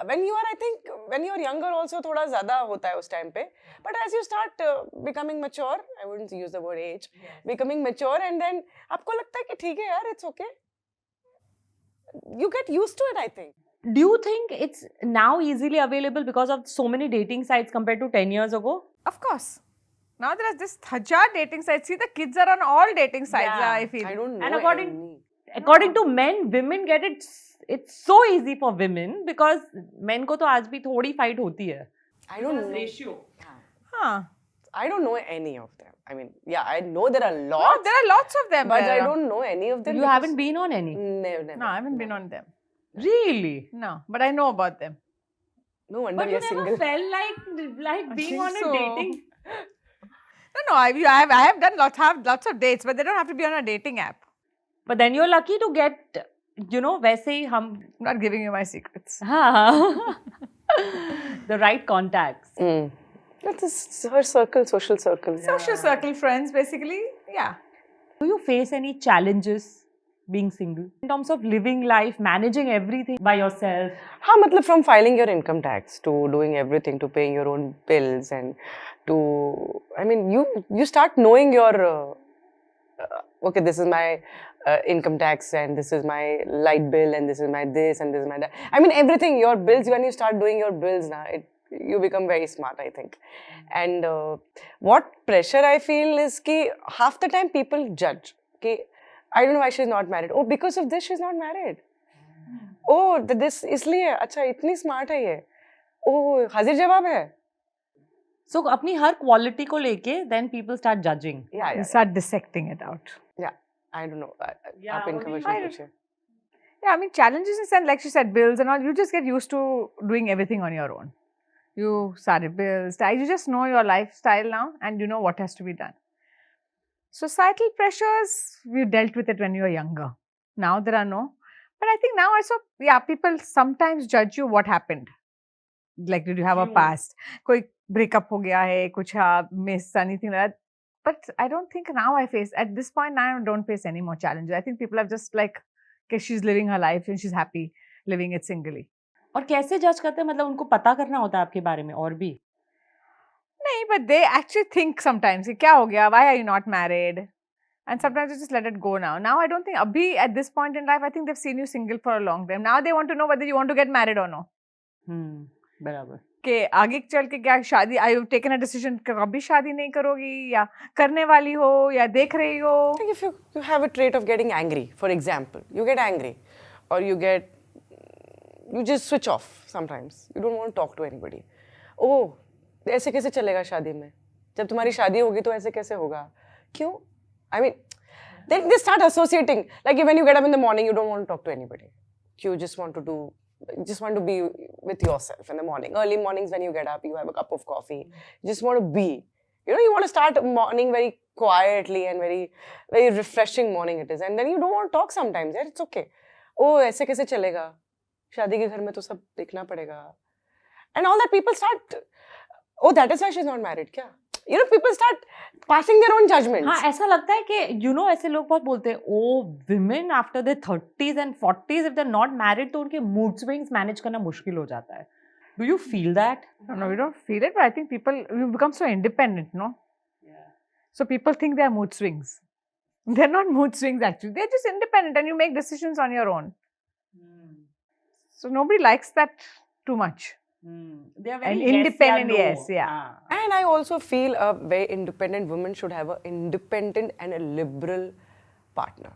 when you are, I think when you are younger also थोड़ा ज़्यादा होता है उस टाइम पे, but as you start becoming mature, I wouldn't use the word age, becoming mature, and then आपको लगता है कि ठीक है यार, it's okay, you get used to it, I think. Do you think it's now easily available because of so many dating sites compared to 10 years ago? Of course. Now there are this हजार dating sites. See, the kids are on all dating sites. Yeah. I feel. I don't know And any. according to men, women get it. It's so easy for women because men को तो आज भी थोड़ी fight होती है. I don't know. Ratio. Huh. I don't know any of them. I mean, yeah, I know there are No, lots, there are lots of them. but there. I don't know any of them. You because- haven't been on any? Never. No, I haven't been on them. Really? No, but I know about them. No wonder But you you're never single. felt like being think on a so. dating. No, I have done lots of dates, but they don't have to be on a dating app. But then you're lucky to get, you know, वैसे ही हम I'm not giving you my secrets. हाँ the right contacts. That's her circle, social circle. Social circle friends, basically. Yeah. Do you face any challenges being single in terms of living life, managing everything by yourself? हाँ, मतलब from filing your income tax to doing everything, to paying your own bills, and to, I mean, you start knowing your okay, this is my income tax, and this is my light bill, and this is my this, and this is my that. I mean, everything, your bills, when you start doing your bills now, you become very smart, I think. And what pressure I feel is कि half the time people judge कि I don't know why she's not married. Oh, because of this she's not married. Oh, this इसलिए, अच्छा इतनी smart है ये. Oh, हाजिर जवाब है. So अपनी हर quality को लेके then people start judging. Yeah. You start dissecting it out. Yeah, I don't know. Yeah, आप इनका what do you version find? पूछिए. Yeah, I mean, challenges in the sense, like she said, bills and all, you just get used to doing everything on your own. You started bills, you just know your lifestyle now and you know what has to be done. Societal pressures, we dealt with it when you were younger. Now there are no. But I think now also, yeah, people sometimes judge you what happened. Like, did you have a True. past? Koi breakup ho gaya hai, kuch miss, anything like that. But I don't think now at this point now I don't face any more challenges. I think people are just like, okay, she's living her life and she's happy living it singly. और कैसे जज करते हैं, मतलब उनको पता करना होता है आपके बारे में और भी? नहीं, but they actually think sometimes, kya ho gaya? Why are you not married? And sometimes you just let it go now. Now I don't think, abhi at this point in life, I think they've seen you single for a long time. Now they want to know whether you want to get married or no. बराबर. कि आगे चल के क्या शादी, I have taken a decision कि कभी शादी नहीं करोगी या करने वाली हो या देख रही हो. Like if you have a trait of getting angry, for example, you get angry, or you just switch off sometimes. You don't want to talk to anybody. Oh, ऐसे कैसे चलेगा शादी में? जब तुम्हारी शादी होगी तो ऐसे कैसे होगा? क्यों? I mean, then they start associating. Like when you get up in the morning, you don't want to talk to anybody. You just want to be with yourself in the morning. Early mornings when you get up, you have a cup of coffee. You just want to be. You know, you want to start morning very quietly and very, very refreshing morning it is. And then you don't want to talk sometimes. Yeah, it's okay. Oh, ऐसे कैसे चलेगा? शादी के घर में तो सब देखना पड़ेगा. And all that people start, oh, that is why she's not married, क्या? You know, people start passing their own judgments. हाँ, ऐसा लगता है कि you know, ऐसे लोग बहुत बोलते हैं, oh, women after their 30s and 40s, if they're not married, तो उनके mood swings manage करना मुश्किल हो जाता है. Do you feel that? No, we don't feel it, but I think you become so independent, no? Yeah. So people think they are mood swings. They're not mood swings actually. They're just independent and you make decisions on your own. So nobody likes that too much. They are very And independent, yes, yeah. Ah. And I also feel a very independent woman should have an independent and a liberal partner.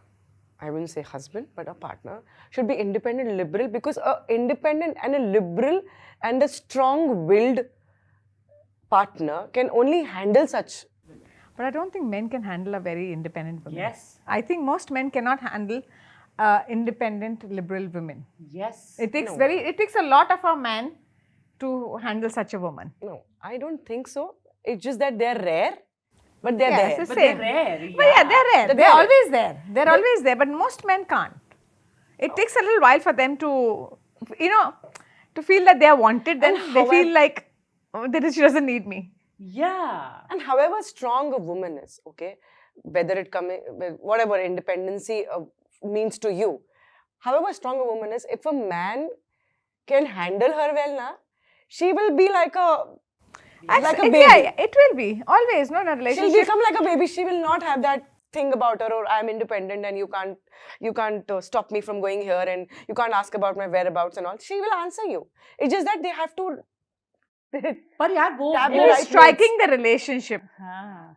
I wouldn't say husband, but a partner should be independent, liberal, because a independent and a liberal and a strong-willed partner can only handle such. But I don't think men can handle a very independent woman. Yes. I think most men cannot handle independent liberal women. Yes. It takes a lot of a man to handle such a woman. No, I don't think so. It's just that they're rare, but they're Yes, there. it's But same. they're rare. But yeah, they're rare. They're rare. always there. They're always there. But most men can't. It takes a little while for them to, to feel that they are wanted. Then they feel like, she doesn't need me. Yeah. And however strong a woman is, okay, whether it whatever independency means to you, however strong a woman is, if a man can handle her well, she will be like a baby. Yeah, it will be. Always, no, in a She'll relationship. become like a baby. She will not have that thing about her, or I'm independent and you can't stop me from going here, and you can't ask about my whereabouts and all. She will answer you. It's just that they have to. पर यार वो Tap It the is right striking the relationship. हाँ.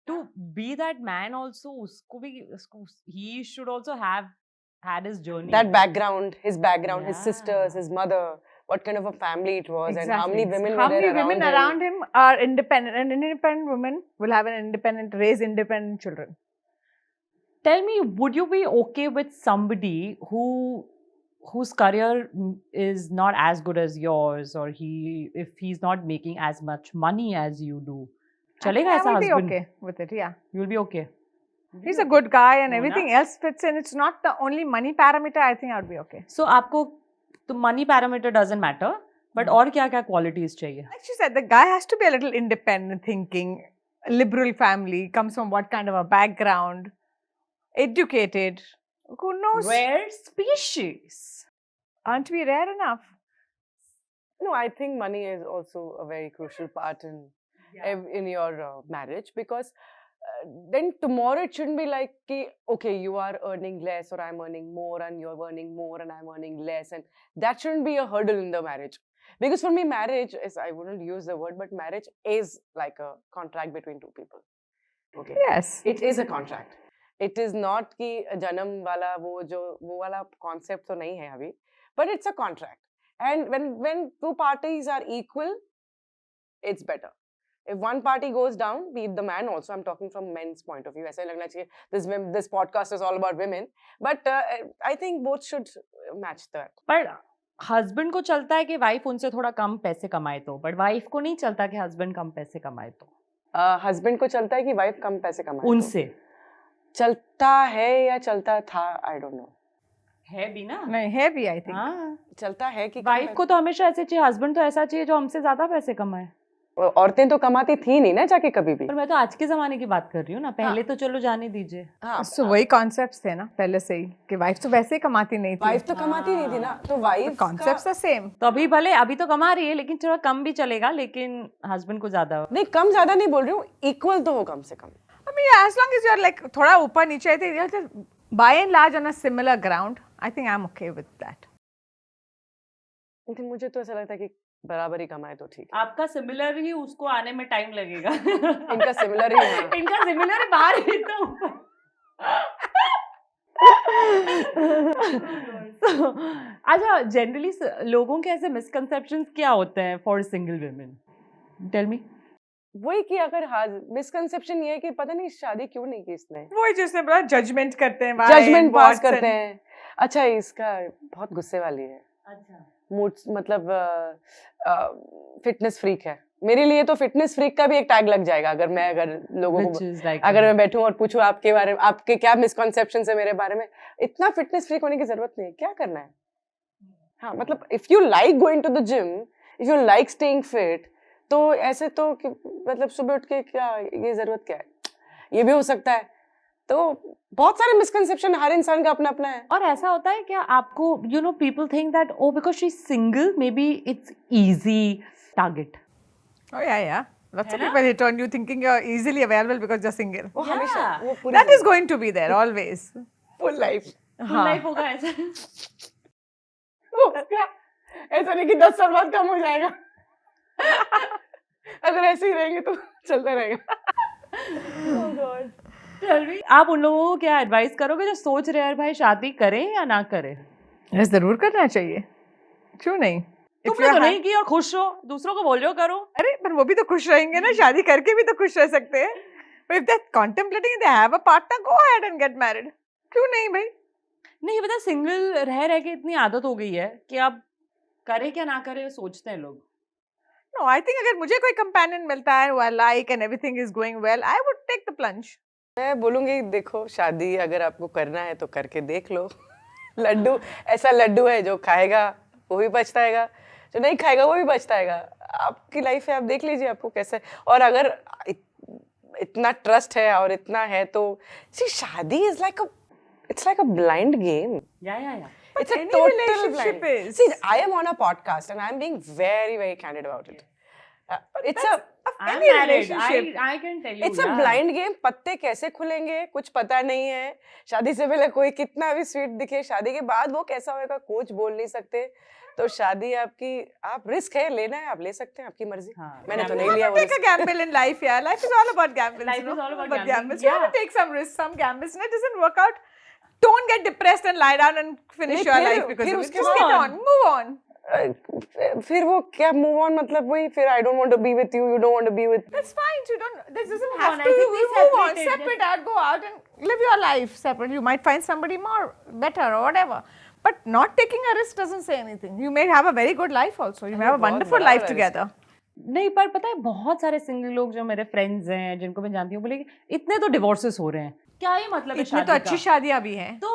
To be that man also, he should also have had his journey. That background, his Yeah. sisters, his mother, what kind of a family it was, and how many women How were there many women around him are independent? An independent woman will have raise independent children. Tell me, would you be okay with somebody whose career is not as good as yours, or if he's not making as much money as you do? Chalega I aisa will be husband? okay with it, yeah. You'll be okay. He's a good guy and No, everything else fits in. It's not the only money parameter. I think I would be okay. So आपको तो money parameter doesn't matter, but और क्या qualities चाहिए? Like she said, the guy has to be a little independent thinking, liberal family, comes from what kind of a background, educated. Who knows? Rare species. Aren't we rare enough? No, I think money is also a very crucial part in your marriage, because then tomorrow it shouldn't be like, okay, you are earning less or I'm earning more, and you're earning more and I'm earning less, and that shouldn't be a hurdle in the marriage. Because for me, marriage is, I wouldn't use the word, but marriage is like a contract between two people. Okay. Yes. It is a contract. It is not कि जन्म वाला वो वाला concept तो नहीं है अभी, but it's a contract. And when two parties are equal, it's better. If one party goes down, be it the man also, I'm talking from men's point of view. ऐसा लगना चाहिए this podcast is all about women, but I think both should match that. पर husband को चलता है कि wife उनसे थोड़ा कम पैसे कमाए तो, but wife को नहीं चलता कि husband कम पैसे कमाए तो. Husband को चलता है कि wife कम पैसे कमाए. उनसे चलता है या चलता था, I don't know. है भी ना? नहीं है भी, I think. हाँ. चलता है कि वाइफ को तो हमेशा ऐसे चाहिए, हस्बैंड तो ऐसा चाहिए जो हमसे ज्यादा पैसे कमाए. औरतें तो कमाती थी नहीं ना जाके कभी भी. पर मैं तो आज के जमाने की बात कर रही हूँ ना, पहले तो चलो जाने दीजिए. हाँ, So वही concepts थे ना पहले से ही कि वाइफ तो वैसे ही कमाती नहीं थी. वाइफ तो कमाती नहीं थी ना, तो वाइफ Concepts are same. तो अभी तो कमा रही है, लेकिन थोड़ा कम भी चलेगा, लेकिन हस्बैंड को ज्यादा. नहीं, कम ज्यादा नहीं बोल रही हूँ, इक्वल तो हो कम से कम. I mean, yeah, as long as you're like थोड़ा ऊपर नीचे थे, you're just by and large on a similar ground, I think I'm okay with that. लेकिन मुझे तो ऐसा लगता है कि बराबर ही कमाए तो ठीक है. आपका सिमिलर ही उसको आने में टाइम लगेगा. इनका सिमिलर ही है. इनका सिमिलर बाहर ही तो. अच्छा, जनरली लोगों के ऐसे मिसकंसेप्शंस क्या होते हैं for single women? Tell me. वही कि अगर मिसकंसेप्शन ये है कि पता नहीं शादी क्यों नहीं की इसने. वही जिसने बड़ा जजमेंट करते हैं, जजमेंट पास करते हैं. अच्छा, इसका बहुत गुस्से वाली है. अच्छा. मूड मतलब फिटनेस फ्रीक है. मेरे लिए तो फिटनेस फ्रीक का भी एक टैग लग जाएगा अगर लोगों को अगर मैं बैठूं और पूछूं आपके बारे में, आपके क्या मिसकंसेप्शन है मेरे बारे में. इतना फिटनेस फ्रीक होने की जरूरत नहीं है. क्या करना है? हाँ, मतलब if you like going to the gym, if you like staying fit, तो ऐसे तो मतलब सुबह उठ के क्या ये जरूरत क्या है? ये भी हो सकता है. तो बहुत सारे मिसकंसेप्शन हर इंसान का अपना अपना है. और ऐसा होता है क्या आपको, you know, people think that oh because she is single maybe it's easy target. Oh yeah. Lots of people hit on you thinking you're easily available because you're single. वो हमेशा वो पूरी That is going to be there always. Full life. Full life होगा ऐसा. ऐसा नहीं कि 10 साल बाद कम हो जाएगा. अगर ऐसे ही रहेंगे तो चलता रहेगा. Oh God. चल, आप उन लोगों को क्या एडवाइस करोगे जो सोच रहे हैं भाई शादी करें या ना करें? Yes, जरूर करना चाहिए. क्यों नहीं? If तुमने you're तो ha- नहीं की और खुश हो, दूसरों को बोल रहे हो करो. अरे पर वो भी तो खुश रहेंगे ना, शादी करके भी तो खुश रह सकते हैं. But if they're contemplating, they have a partner, go ahead and get married. क्यों नहीं भाई? नहीं पता, सिंगल रह रह के इतनी आदत हो गई है कि अब करे क्या ना करे सोचते हैं लोग. No, I think अगर मुझे कोई companion मिलता है who I like and everything is going well, I would take the plunge. मैं बोलूंगी देखो, शादी अगर आपको करना है तो करके देख लो. लड्डू ऐसा लड्डू है जो खाएगा वो भी पछताएगा, जो नहीं खाएगा वो भी पछताएगा. आपकी लाइफ है, आप देख लीजिए आपको कैसे. और अगर इतना ट्रस्ट है और इतना है तो सी शादी is like it's like a blind game. या. It's a any total relationship blind. is. See, I am on a podcast and I'm being very, very candid about it. It's a I'm Any married. relationship. I can tell you. it's a blind game. पत्ते कैसे खुलेंगे कुछ पता नहीं है. शादी से पहले कोई कितना भी स्वीट दिखे, शादी के बाद वो कैसा होगा कुछ बोल नहीं सकते. तो शादी आपकी, आप रिस्क है, लेना है आप ले सकते हैं, आपकी मर्जी. हाँ, मैंने तो gamble. नहीं लिया वो Take a risk. gamble in life, yeah. Life is all about gambles. Life you is know? all about But gambles, You have yeah. to take some risks, some gambles. And it doesn't work out. Don't get depressed and lie down and finish नहीं, your फिर- life because फिर of it. उसके Just get बाद- on, move on. फिर वो क्या move on मतलब वही फिर I don't want to be with you, you don't want to be with me. That's fine. You don't. This doesn't Move have on. to. I think we You move on. separated. Separate out. Go out and live your life separate. You might find somebody more better or whatever. But not taking a risk doesn't say anything. You may have a very good life also. You may have a बहुत wonderful बड़ा life risk. together. नहीं, पर पता है बहुत सारे single लोग जो मेरे फ्रेंड्स हैं जिनको मैं जानती हूँ बोले कि इतने तो डिवोर्सेस हो रहे हैं, क्या ये मतलब है इतनी शादी तो अच्छी का? शादियां भी हैं. तो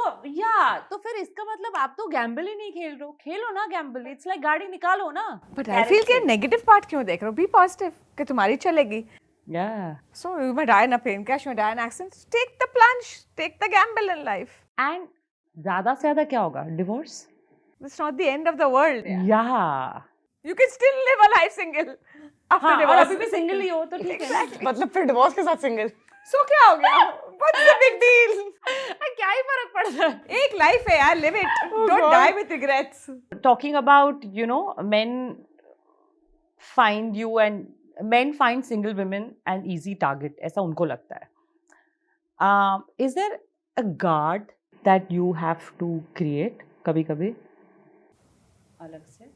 तो फिर इसका मतलब आप तो गैम्बल ही नहीं खेल रहे हो. खेलो ना गैम्बल. इट्स लाइक गाड़ी निकालो ना. But I feel कि नेगेटिव पार्ट क्यों देख रहे हो? Be positive कि तुम्हारी चलेगी. या. So you may die in a plane crash, you may die in an accident. Take the plunge. Take the gamble in life. And ज्यादा से ज्यादा क्या होगा? Divorce. It's not the end of the world. या. You can still live a life single after हाँ, और divorce. अभी भी सिंगल ही हो तो ठीक है. मतलब फिर डिवोर्स के साथ सिंगल. So क्या हो गया? What's the big deal? क्या ही फर्क पड़ता है? एक life है यार, live it. Don't God. die with regrets. Talking about, you know, men find you and men find single women an easy target, ऐसा उनको लगता है. Is there a guard that you have to create कभी-कभी? अलग से?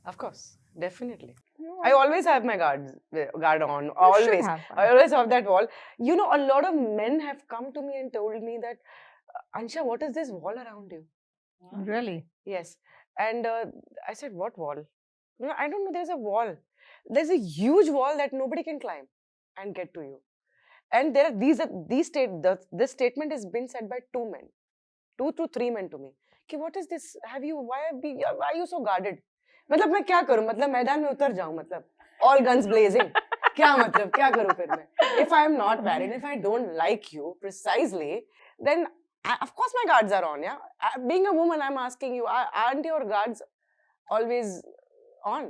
Of course, definitely. I always have my guard on. Always. have one. I always have that wall. You know, a lot of men have come to me and told me that, Ansha, what is this wall around you? Really? Yes. And I said, what wall? No, I don't know. There's a wall. There's a huge wall that nobody can climb and get to you. And there are this statement has been said by 2 men, 2 to 3 men to me. कि what is this? Why are you so guarded? मतलब मैं क्या करूं? मतलब मैदान में उतर जाऊं? मतलब all guns blazing? क्या मतलब? क्या करूं फिर मैं? If I am not married, if I don't like you precisely, then of course my guards are on. Yeah, being a woman, I'm asking you, aren't your guards always on?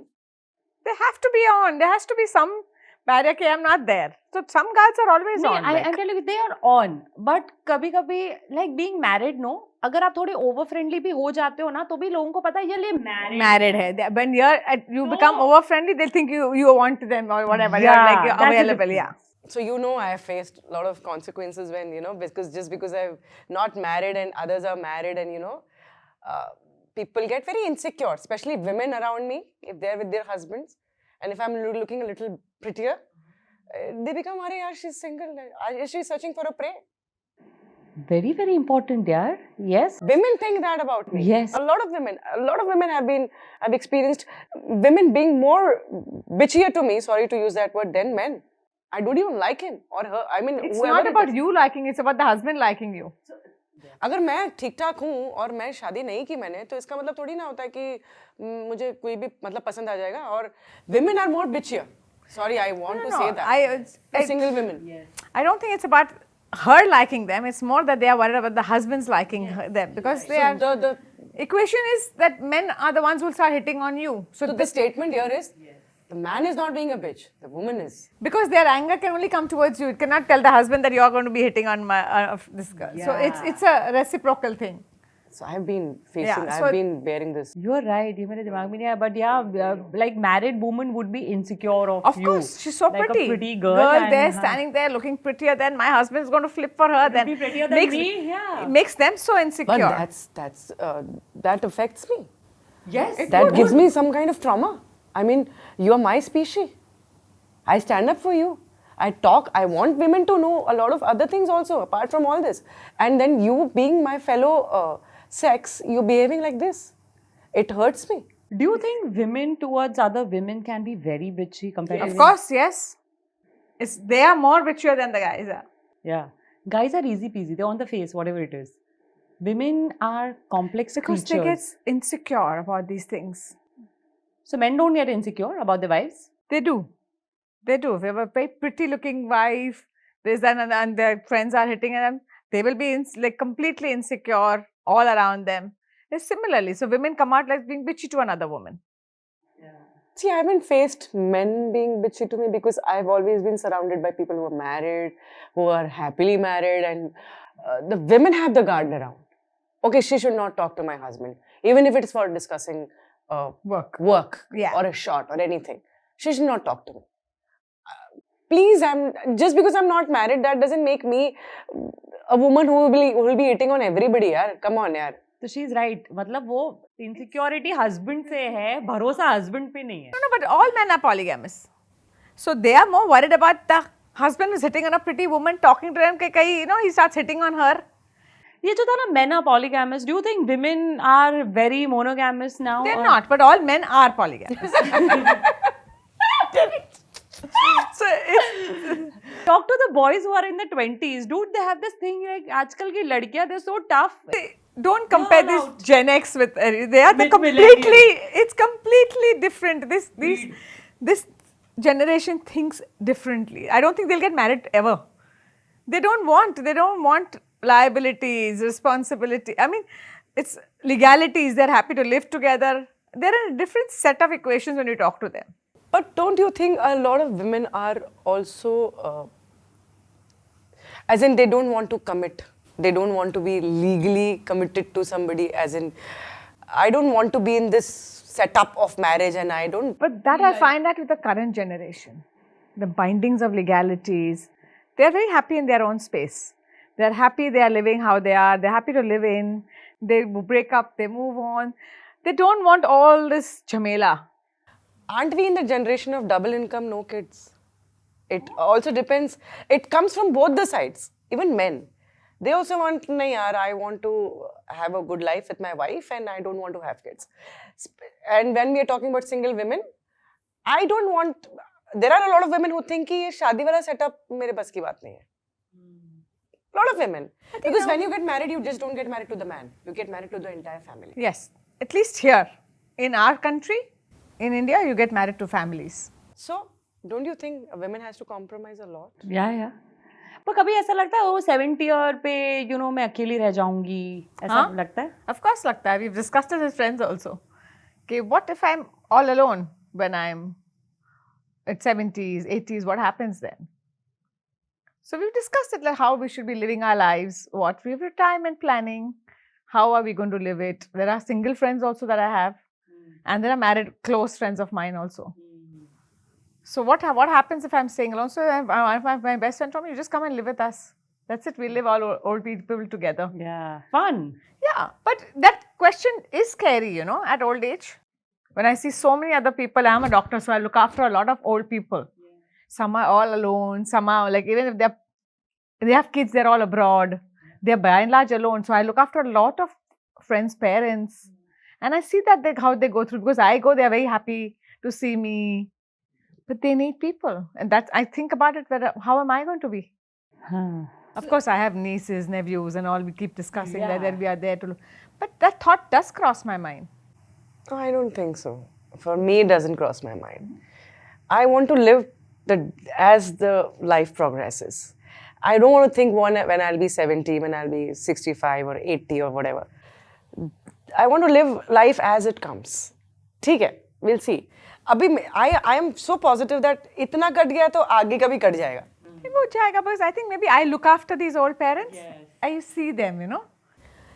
They have to be on. There has to be some barrier कि I'm not there. So some guards are always नहीं, on. I'm telling you, they are on. But कभी-कभी like being married, no, अगर आप थोड़े over friendly भी हो जाते हो ना, तो भी लोगों को पता है ये married है. When you become over friendly, they'll think you want them or whatever. Yeah, You're like you're that's the available. Yeah. difference. So you know I have faced a lot of consequences when, you know, because I'm not married and others are married and, you know, people get very insecure, especially women around me, if they're with their husbands. And if I'm looking a little prettier, they become, "Arey yaar, she's single. She's searching for a prey." Very, very important, yaar. Yes. Women think that about me. Yes. A lot of women have experienced women being more bitchier to me, sorry to use that word, than men. I don't even like him or her. I mean, It's whoever not it about is. you liking, it's about the husband liking you. अगर मैं ठीक ठाक हूँ और मैं शादी नहीं की मैंने, तो इसका मतलब थोड़ी ना होता है कि मुझे कोई भी मतलब पसंद आ जाएगा. और women are more bitchier. Sorry, I want to say that. The single women. Yes. I don't think it's about her liking them. It's more that they are worried about the husbands liking them because they are. So the Equation is that men are the ones who will start hitting on you. So the statement here is, the man is not being a bitch, the woman is. Because their anger can only come towards you. It cannot tell the husband that you are going to be hitting on this girl. So it's a reciprocal thing. So I've been facing, Yeah, so I've been bearing this. You're right. ये मेरे दिमाग में नहीं आया. But yeah, like married woman would be insecure of Of you. course, she's so like pretty. a pretty girl. and, there, standing there, looking prettier than my husband's going to flip for her. Then be prettier than me, yeah. Makes them so insecure. But that affects me. Yes. That gives me some kind of trauma. I mean, you're my species. I stand up for you. I talk. I want women to know a lot of other things also, apart from all this. And then you being my fellow sex, you're behaving like this. It hurts me. Do you think women towards other women can be very bitchy compared to Of men? course, yes. They are more bitchier than the guys are. Yeah. Guys are easy peasy. They're on the face, whatever it is. Women are complex Because creatures. they get insecure about these things. So men don't get insecure about their wives? They do. They do. If you have a very pretty looking wife, and their friends are hitting them, they will be like completely insecure all around them. It's similarly, so women come out like being bitchy to another woman. See, I haven't faced men being bitchy to me because I've always been surrounded by people who are married, who are happily married, and the women have the guard around. Okay, she should not talk to my husband, even if it's for discussing work Yeah. or a shot or anything. She should not talk to me. Please, just because I'm not married, that doesn't make me a woman who will be hitting on everybody. Yaar. Come on, yaar. So she's right. मतलब वो insecurity husband से है, भरोसा husband पे नहीं है. No, but all men are polygamous. So they are more worried about the husband who's hitting on a pretty woman, talking to them, he starts hitting on her. ये जो था ना, men are polygamous. Do you think women are very monogamous now? They're not, but all men are polygamous. So Talk to the boys who are in the 20s. Dude, they have this thing like आजकल की लड़कियां, they're so tough. don't compare You're this allowed. Gen X with they are the With completely. It's completely different. This generation thinks differently. I don't think they'll get married ever. They don't want liabilities, responsibility. I mean, it's legalities. They're happy to live together. They're in a different set of equations when you talk to them. But don't you think a lot of women are also, as in they don't want to commit. They don't want to be legally committed to somebody, as in, I don't want to be in this setup of marriage and I don't. But that I find that with the current generation, the bindings of legalities, they're very happy in their own space. They're happy they are living how they are. They're happy to live in. They break up, they move on. They don't want all this chamela. Aren't we in the generation of double income, no kids? It also depends. It comes from both the sides, even men. They also want, nahi yaar, I want to have a good life with my wife and I don't want to have kids. And when we are talking about single women, I don't want, there are a lot of women who think कि ये शादी वाला setup मेरे बस की बात नहीं है. A lot of women. Because when you get married, you just don't get married to the man. You get married to the entire family. Yes, at least here. In our country, in India, you get married to families. So, don't you think a woman has to compromise a lot? या पर कभी ऐसा लगता है वो 70 year पे मैं अकेली रह जाऊंगी, ऐसा लगता है? Of course, लगता है. We've discussed it as friends also. Okay, what if I'm all alone when I'm at 70s, 80s? What happens then? So we've discussed it, like how we should be living our lives, what we have retirement planning, how are we going to live it. There are single friends also that I have, and there are married close friends of mine also. So what happens if I'm staying alone? So my best friend told me, you just come and live with us. That's it. We live all old people together. Yeah, fun. Yeah, but that question is scary, at old age. When I see so many other people, I'm a doctor, so I look after a lot of old people. Some are all alone, some are like, even if they have kids, they're all abroad. They're by and large alone. So I look after a lot of friends' parents. And I see that how they go through, because I go, they're very happy to see me. But they need people. And I think about it, how am I going to be? Of course, I have nieces, nephews and all. We keep discussing that we are there to look. But that thought does cross my mind. Oh, I don't think so. For me, it doesn't cross my mind. I want to live as the life progresses. I don't want to think when I'll be 70, when I'll be 65 or 80 or whatever. I want to live life as it comes. ठीक है, we'll see. I am so positive that इतना cut गया तो आगे का भी cut जाएगा. हो जाएगा, because I think maybe I look after these old parents. Yes. I see them,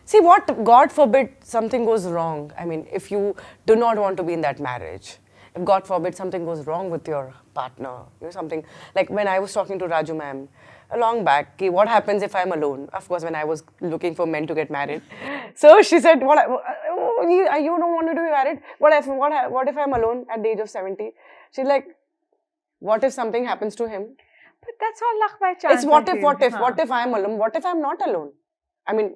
See, what, God forbid, something goes wrong. I mean, if you do not want to be in that marriage, if God forbid something goes wrong with your partner, something like when I was talking to Raju ma'am a long back, what happens if I'm alone? Of course, when I was looking for men to get married. So she said, you don't want me to be married? What if I'm alone at the age of 70? She's like, what if something happens to him? But that's all luck by chance. It's what I if, feel. what if I'm alone? What if I'm not alone? I mean,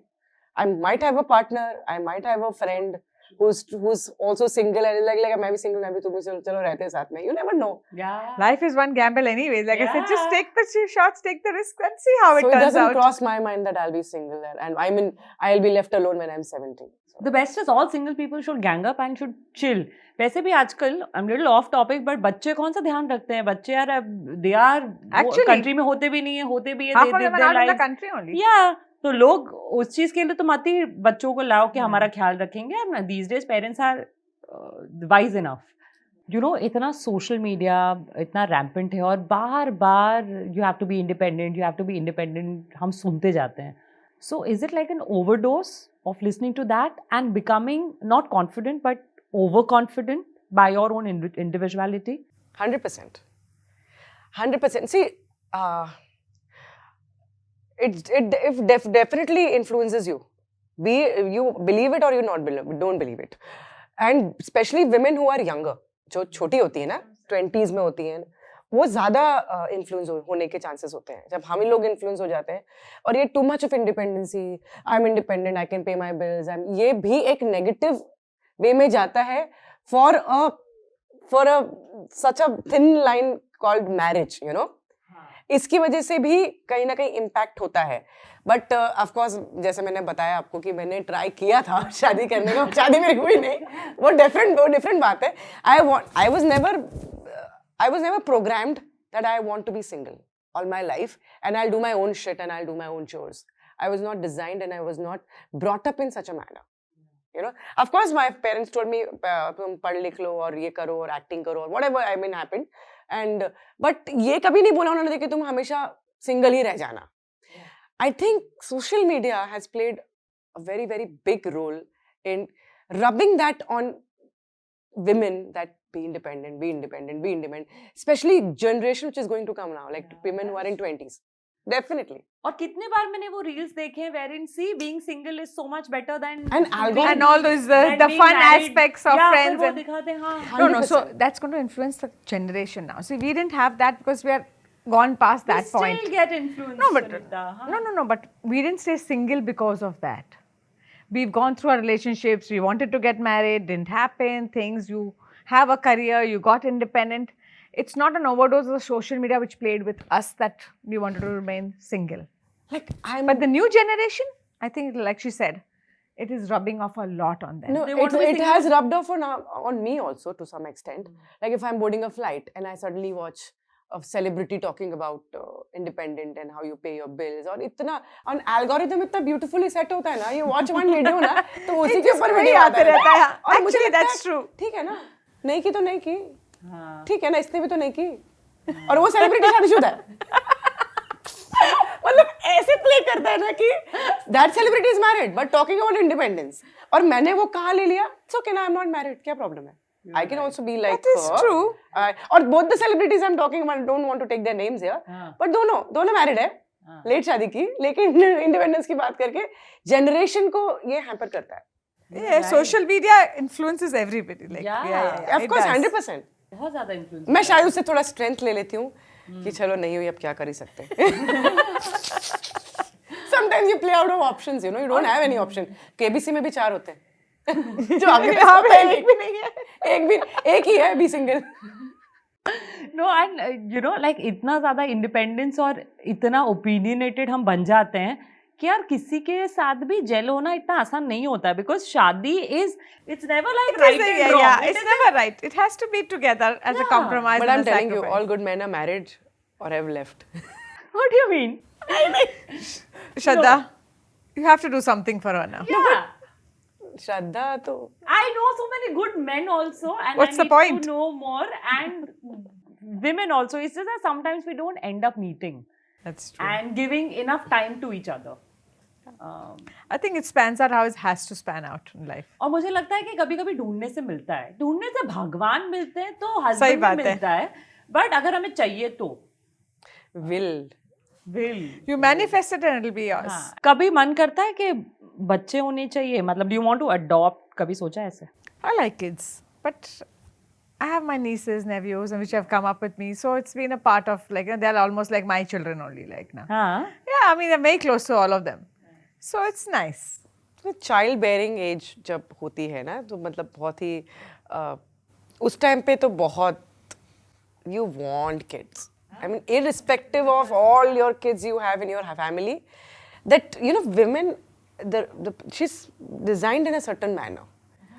I might have a partner, I might have a friend who's also single and like मैं भी single, मैं भी तुम भी चलो रहते हैं साथ में. You never know. Yeah. Life is one gamble anyway. Like I said, just Yeah. take the shots, take the risk, and see how it So it turns doesn't out. cross my mind that I'll be single and I mean I'll be left alone when I'm 70. So. The best is all single people should gang up and should chill. वैसे भी आजकल I'm little off topic but बच्चे कौन सा ध्यान रखते हैं? बच्चे यार they are Actually, country में होते भी नहीं है, होते भी है. Half they of live them are their out of the lives. country only. Yeah. तो लोग उस चीज के लिए तो मत ही बच्चों को लाओ कि हमारा ख्याल रखेंगे. These days parents are wise enough. You know, इतना social media इतना rampant है और बार बार you have to be independent, you have to be independent. हम सुनते जाते हैं. So is it like an overdose of listening to that and becoming not confident but overconfident by your own individuality? 100%. 100%. See, it definitely influences you. You believe it or you don't believe it. And especially women who are younger, जो छोटी होती है ना, 20s में होती हैं, वो ज़्यादा इन्फ्लुएंस होने के चांसेस होते हैं. जब हम ही लोग इन्फ्लुएंस हो जाते हैं और ये too much of independency, I am independent, I can pay my bills, ये भी एक नेगेटिव वे में जाता है for a such a thin line called marriage, you know. इसकी वजह से भी कहीं ना कहीं इम्पैक्ट होता है. बट ऑफकोर्स जैसे मैंने बताया आपको कि मैंने ट्राई किया था शादी करने का, शादी मेरी हुई नहीं, वो डिफरेंट बात है. I was never programmed that I want to be single all my life and I do my own shit and I do my own chores. I was not designed and I was not brought up in such a manner. You know, of course, my parents told me, तुम पढ़ लिख लो और ये करो और acting करो और whatever I mean happened. And but ये कभी नहीं बोला उन्होंने कि तुम हमेशा सिंगल ही रह जाना. I think social media has played a very, very big role in rubbing that on women that be independent, especially generation which is going to come now, like women who are in 20s. Definitely. और कितने बार मैंने वो reels देखे हैं wherein see being single is so much better than And all those the being fun married. aspects of Yeah, friends. वो And, दिखाते हैं, हाँ. no, so 100%. that's going to influence the generation now. See, we didn't have that because we are gone past that We point. still get influenced. No, but Sunita, huh? no, but we didn't stay single because of that. We've gone through our relationships. We wanted to get married, didn't happen. Things, you have a career, you got independent. It's not an overdose of social media which played with us that we wanted to remain single. Like I'm. But the new generation, I think, like she said, it is rubbing off a lot on them. No, They want to be it single. has rubbed off on me also to some extent. Like if I'm boarding a flight and I suddenly watch a celebrity talking about independent and how you pay your bills और इतना on algorithm इतना beautifully set होता है ना, you watch one video ना तो उसी के ऊपर वीडियो आते रहता है. और मुझे Actually, लगता है, that's true. ठीक है ना, नहीं की तो नहीं की, हाँ. ठीक है ना, इसने भी तो नहीं की और वो सेलिब्रिटी शादीशुदा है. मतलब ऐसे प्ले करता है ना कि that celebrity is married but talking about independence. और मैंने वो कहाँ ले लिया? It's okay ना, I'm not married, क्या problem है? I can also be like That is her. true. और both the celebrities I'm talking about, don't want to take their names here, but दोनों married है, लेट शादी की, लेकिन independence की बात करके generation को ये hamper करता है. Yeah, social media influences everybody. Like, Yeah. Of it course, does. 100%. बहुत ज़्यादा influence. मैं शायद उससे थोड़ा strength ले लेती हूँ कि चलो नहीं हुई अब क्या कर ही सकते. Sometimes you play out of options, you know, you don't have any option. KBC में भी 4 होते हैं. जो आपके पास होता है, एक भी नहीं है, एक ही है, be single. No, and you know, like इतना ज़्यादा independence और इतना opinionated हम बन जाते हैं कि यार किसी के साथ भी जेल होना इतना आसान नहीं होता है because शादी is it's never like right and wrong. Yeah, it's never right. It has to be together as a compromise. But and I'm a telling you, sacrifice. all good men are married or have left. What do you mean? Shraddha, you have to do something for her now. Yeah. Shraddha तो I know so many good men also and What's I the need point? to know more and women also. It's just that sometimes we don't end up meeting That's true. and giving enough time to each other. I think it spans out how it has to span out in life. और मुझे लगता है कि कभी-कभी ढूंढने से मिलता है, ढूंढने से भगवान मिलते हैं तो सही हस्बैंड बात भी है. मिलता है, बट अगर हमें चाहिए तो will will. You manifest it and it'll be yours. हाँ. कभी मन करता है कि बच्चे होने चाहिए, मतलब do you want to adopt? कभी सोचा है ऐसे? I like kids, but I have my nieces, nephews, and which have come up with me. So it's been a part of, like, they're almost like my children only, like now. हाँ. Yeah, I mean, they're very close to all of them. So it's nice. Child bearing age जब होती है ना तो मतलब बहुत ही उस time पे तो बहुत you want kids. I mean, irrespective of all your kids you have in your family, that, you know, women, she's designed in a certain manner.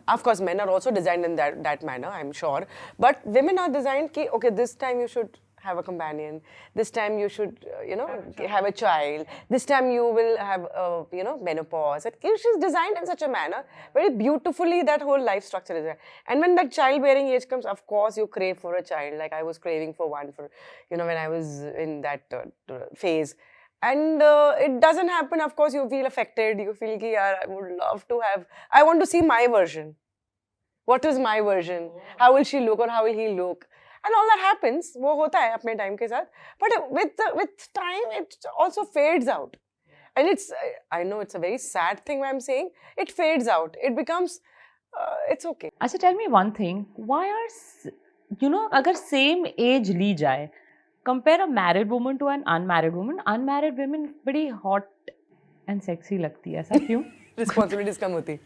Of course, men are also designed in that manner, I'm sure. But women are designed ki, okay, this time you should have a companion. This time you should, you know, have a child. This time you will have, you know, menopause. She's designed in such a manner, very beautifully that whole life structure is there. And when that childbearing age comes, of course you crave for a child. Like I was craving for one for, you know, when I was in that phase. And it doesn't happen, of course you feel affected. You feel ki, I would love to have, I want to see my version. What is my version? How will she look or how will he look? And all that happens, वो होता है अपने time के साथ. But with time, it also fades out. And it's, I know it's a very sad thing what I'm saying. It fades out. It becomes, it's okay. अच्छा, tell me one thing. Why are, you know, अगर same age ली जाए, compare a married woman to an unmarried woman. Unmarried women बड़ी hot and sexy लगती है, ऐसा क्यों? Responsibilities कम होती.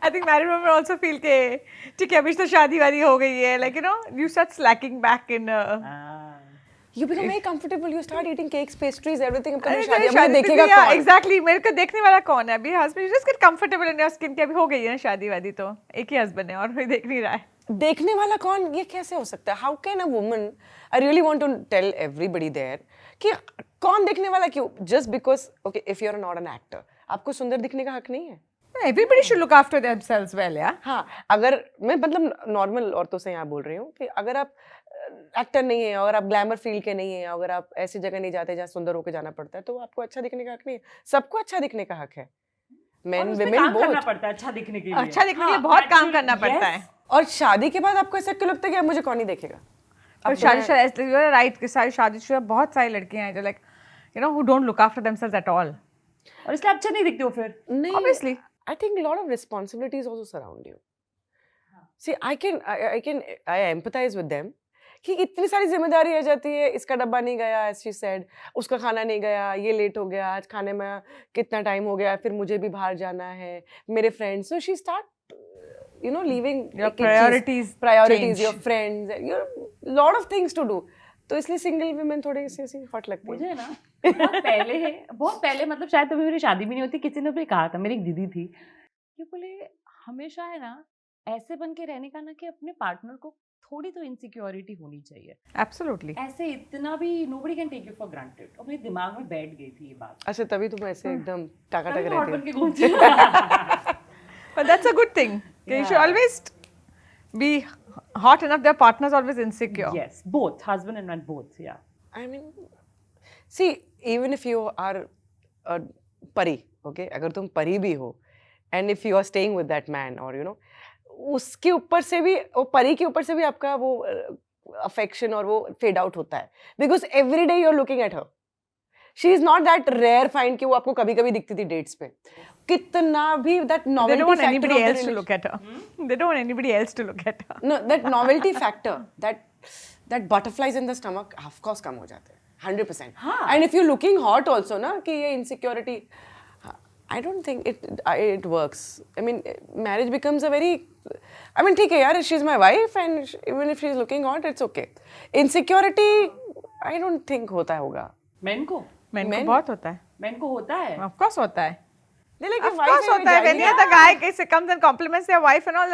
I think married women also feel के ठीक है अभी तो शादी वादी हो गई है, like, you know, you start slacking back in You become very comfortable. You start eating cakes, pastries, everything. अब कभी अरे शादी शादी में देखेगा yeah, कौन? exactly, मेरे को देखने वाला कौन है अभी? husband, you just get comfortable in your skin कि अभी हो गई है ना शादी वादी, तो एक ही husband है और कोई देख नहीं रहा है. देखने वाला कौन, ये कैसे हो सकता है? How can a woman, I really want to tell everybody there कि कौन देखने वाला क्यों? Just because, okay, if you're not an actor, आपको सुंदर दिखने का हक नहीं है. Everybody should look after themselves well, yeah. हाँ, अगर मैं मतलब नॉर्मल औरतों से यहाँ बोल रही हूँ कि अगर आप एक्टर नहीं है, अगर आप ग्लैमर फील्ड के नहीं है, अगर आप ऐसी जगह नहीं जाते जहाँ सुंदर होकर जाना पड़ता है, तो आपको अच्छा दिखने का हक नहीं है. सबको अच्छा दिखने का हक है. Main women both. करना पड़ता है अच्छा दिखने के लिए. अच्छा दिखने के लिए बहुत काम करना पड़ता है. और शादी के बाद आपको ऐसा क्यों लगता है कि अब मुझे कौन नहीं देखेगा? और शादी राइट के सारी शादीशुदा बहुत सारी लड़कियां हैं जो like you know who don't look after themselves at all, और इसलिए अच्छे नहीं दिखते हो फिर. नहीं, obviously. I think a lot of responsibilities also surround you. See, I empathize with them. कि इतनी सारी जिम्मेदारी आ जाती है, इसका डब्बा नहीं गया, as she said, उसका खाना नहीं गया, ये लेट हो गया, आज खाने में कितना टाइम हो गया, फिर मुझे भी बाहर जाना है, मेरे friends, so she start, you know, leaving your priorities change. your friends, your lot of things to do. तो इसलिए सिंगल वुमेन थोड़ी सी हॉट लगती है. मुझे ना बहुत पहले मतलब शायद तभी मेरी शादी भी नहीं होती, किसी ने भी कहा था, मेरी एक दीदी थी, कि बोले हमेशा है ना ऐसे बन के रहने का ना कि अपने पार्टनर को थोड़ी तो इनसिक्योरिटी होनी चाहिए. Absolutely. ऐसे इतना भी nobody can take you for granted. और मेरे दिमाग में बैठ गई थी ये बात. अच्छा, तभी तुम ऐसे एकदम टाका-टाक तभी hot बन रहती के घूमती हूँ. But that's a good thing. You should always be hot enough. Their partners always insecure. Yes, both husband and wife both. Yeah. I mean, see, even if you are a pari, okay, अगर तुम परी भी हो, and if you are staying with that man, or you know, उसके ऊपर से भी, वो परी के ऊपर से भी आपका वो affection और वो fade out होता है, because every day you're looking at her. She is not that rare find कि वो आपको कभी-कभी दिखती थी dates पे. कितना भी that novelty They don't want factor anybody of the else to look at her. They don't want anybody else to look at her. No, that novelty factor, that butterflies in the stomach, of course कम हो जाते हैं, 100%. And if you're looking hot also ना कि ये insecurity, I don't think it works. I mean, marriage becomes a very, I mean ठीक है यार, she's my wife and even if she's looking hot, it's okay. Insecurity, I don't think होता होगा. Men को बहुत होता है. Men को होता है. Of course होता है. Like Of course होता है. When you're the guy comes and compliments their wife and all,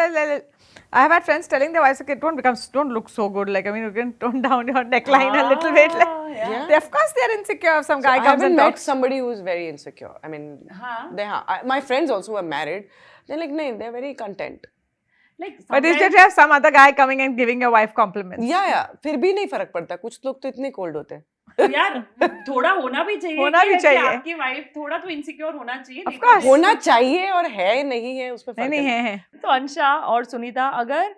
I have had friends telling their wives, okay, don't look so good. Like, I mean, you can tone down your neckline a little bit. Like, yeah. Of course, they're insecure if some guy I comes haven't and met talks. somebody who's very insecure. I mean, my friends also who are married, they're like, no, they're very content. Like, But it's just you have some other guy coming and giving your wife compliments. Yeah, फिर भी नहीं फर्क पड़ता. कुछ लोग तो इतने cold होते हैं. यार थोड़ा होना भी चाहिए. होना भी चाहिए. आपकी वाइफ थोड़ा तो इनसिक्योर होना चाहिए. Of course. होना चाहिए और है नहीं है उसमें फर्क नहीं है. तो अंशा और सुनीता, अगर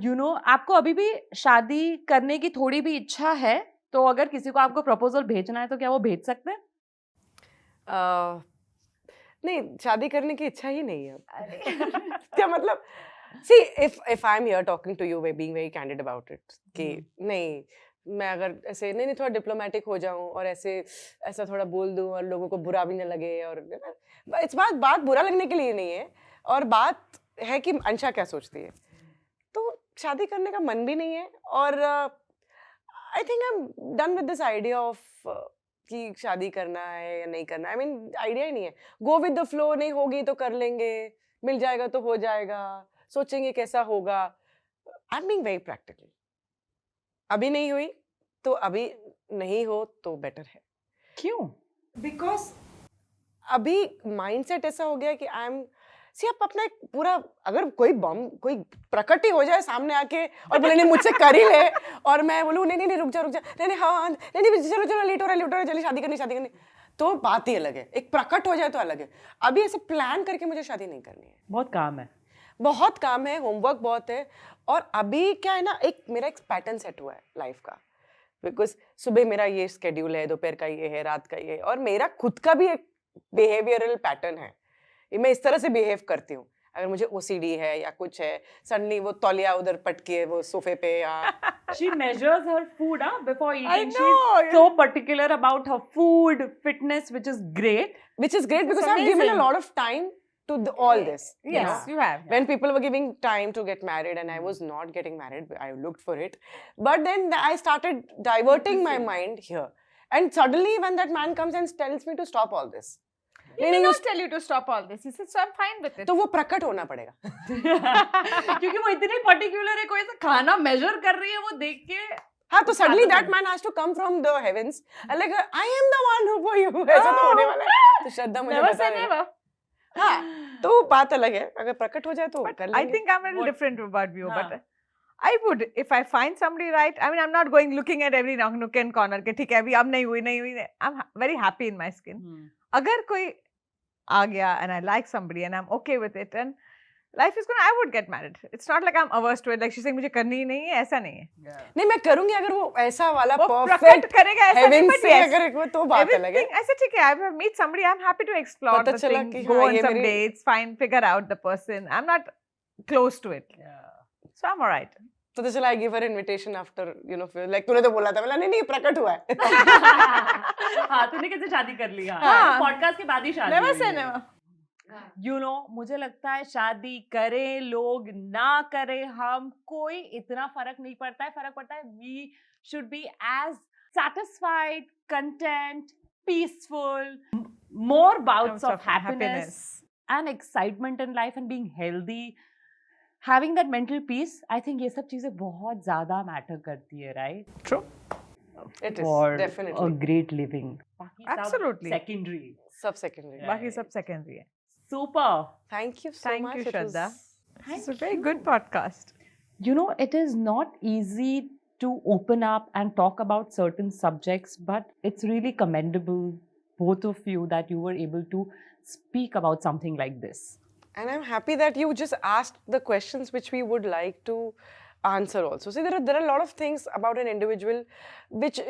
you know आपको अभी भी शादी करने की थोड़ी भी इच्छा है, तो अगर किसी को आपको प्रपोजल भेजना है तो क्या वो भेज सकते हैं? नहीं, शादी करने की इच्छा ही नहीं है अब। क्या मतलब, see if I'm here talking to you, being very candid about it कि नहीं, मैं अगर ऐसे नहीं थोड़ा डिप्लोमेटिक हो जाऊं और ऐसा थोड़ा बोल दूं और लोगों को बुरा भी न लगे, और इस बात बुरा लगने के लिए नहीं है, और बात है कि अंशा क्या सोचती है, तो शादी करने का मन भी नहीं है, और I think I am done with this idea of कि शादी करना है या नहीं करना। आई मीन आइडिया ही नहीं है, गो विद द फ्लो, नहीं होगी तो कर लेंगे, मिल जाएगा तो हो जाएगा, सोचेंगे कैसा होगा। I am being very practical, अभी नहीं हुई तो अभी नहीं हो तो बेटर है। क्यों? बिकॉज अभी माइंडसेट ऐसा हो गया कि आई एम सी, आप अपना एक पूरा, अगर कोई बम कोई प्रकट ही हो जाए सामने आके और बोले नहीं मुझसे कर ही ले, और मैं बोलूँ नहीं नहीं रुक जा नहीं हाँ नहीं चलो लेट हो रहा है चलिए शादी करनी, तो बात ही अलग है। एक प्रकट हो जाए तो अलग है, अभी ऐसे प्लान करके मुझे शादी नहीं करनी है। बहुत काम है, होमवर्क बहुत है, और अभी क्या है ना, मेरा एक पैटर्न सेट हुआ है लाइफ का, बिकॉज सुबह मेरा ये स्केड्यूल है, दोपहर का ये है, रात का ये है, और मेरा खुद का भी एक बिहेवियरल पैटर्न है, मैं इस तरह से बिहेव करती हूँ। अगर मुझे ओसीडी है या कुछ है, सडनली वो तौलिया उधर पटकी है वो सोफे पे, या she measures her food before eating. I know. She's so particular about her food, fitness, which is great because I've given a lot of time to all this. Yes, you have. When people were giving time to get married and I was not getting married, I looked for it. But then I started diverting my mind here. And suddenly when that man comes and tells me to stop all this. He did not tell you to stop all this. He said, so I'm fine with it. तो वो प्रकट होना पड़ेगा। क्योंकि वो इतनी particular है, कोई ऐसा खाना मेजर कर रही है वो देख के। हाँ, तो suddenly that man has to come from the heavens and like I am the one who for you, ऐसा तो होने वाला है। तो श्रद्धा मुझे Never पता say है। never. हाँ, तो बात अलग है, अगर प्रकट हो जाए तो कर लेंगे। I think I'm a little different about you, but I would, if I find somebody right, I mean, I'm not going looking at every nook and corner के ठीक है अभी अब नहीं हुई, I'm very happy in my skin. अगर कोई आ गया and I like somebody and I'm okay with it and life is gonna, I would get married. It's not like I'm averse to it, like she's saying मुझे करनी ही नहीं है, ऐसा नहीं है। नहीं, मैं करूंगी अगर वो ऐसा वाला प्रकट perfect करेगा ऐसा नहीं, heaven but से yes, अगर वो तो बात अलग है। everything ऐसे ठीक है, I meet somebody, I'm happy to explore पता the चला thing, कि go हाँ, on ये some मेरी- dates, figure out the person. I'm not close to it, so I'm alright. तो चला I give her invitation after, like तूने तो बोला था, मैं नहीं प्रकट हुआ है। हाँ, तूने कैसे शादी कर ली? हाँ। पॉडकास्ट के बाद ही शादी Never हुई say है। never. मुझे लगता है शादी करें लोग ना करें हम, कोई इतना फर्क नहीं पड़ता है। फर्क पड़ता है we should be as satisfied, content, peaceful, more bouts of happiness and excitement in life and being healthy, having that mental peace. I think ये सब चीजें बहुत ज़्यादा मैटर करती है, right? True. It is For a definitely great living. Absolutely. Secondary. सब secondary। बाकी सब secondary है. Super. Thank you so Thank much. you, It was- Shraddha. It's a very good podcast. You know, it is not easy to open up and talk about certain subjects, but it's really commendable, both of you, that you were able to speak about something like this. And I'm happy that you just asked the questions which we would like to answer also. See, there are a lot of things about an individual which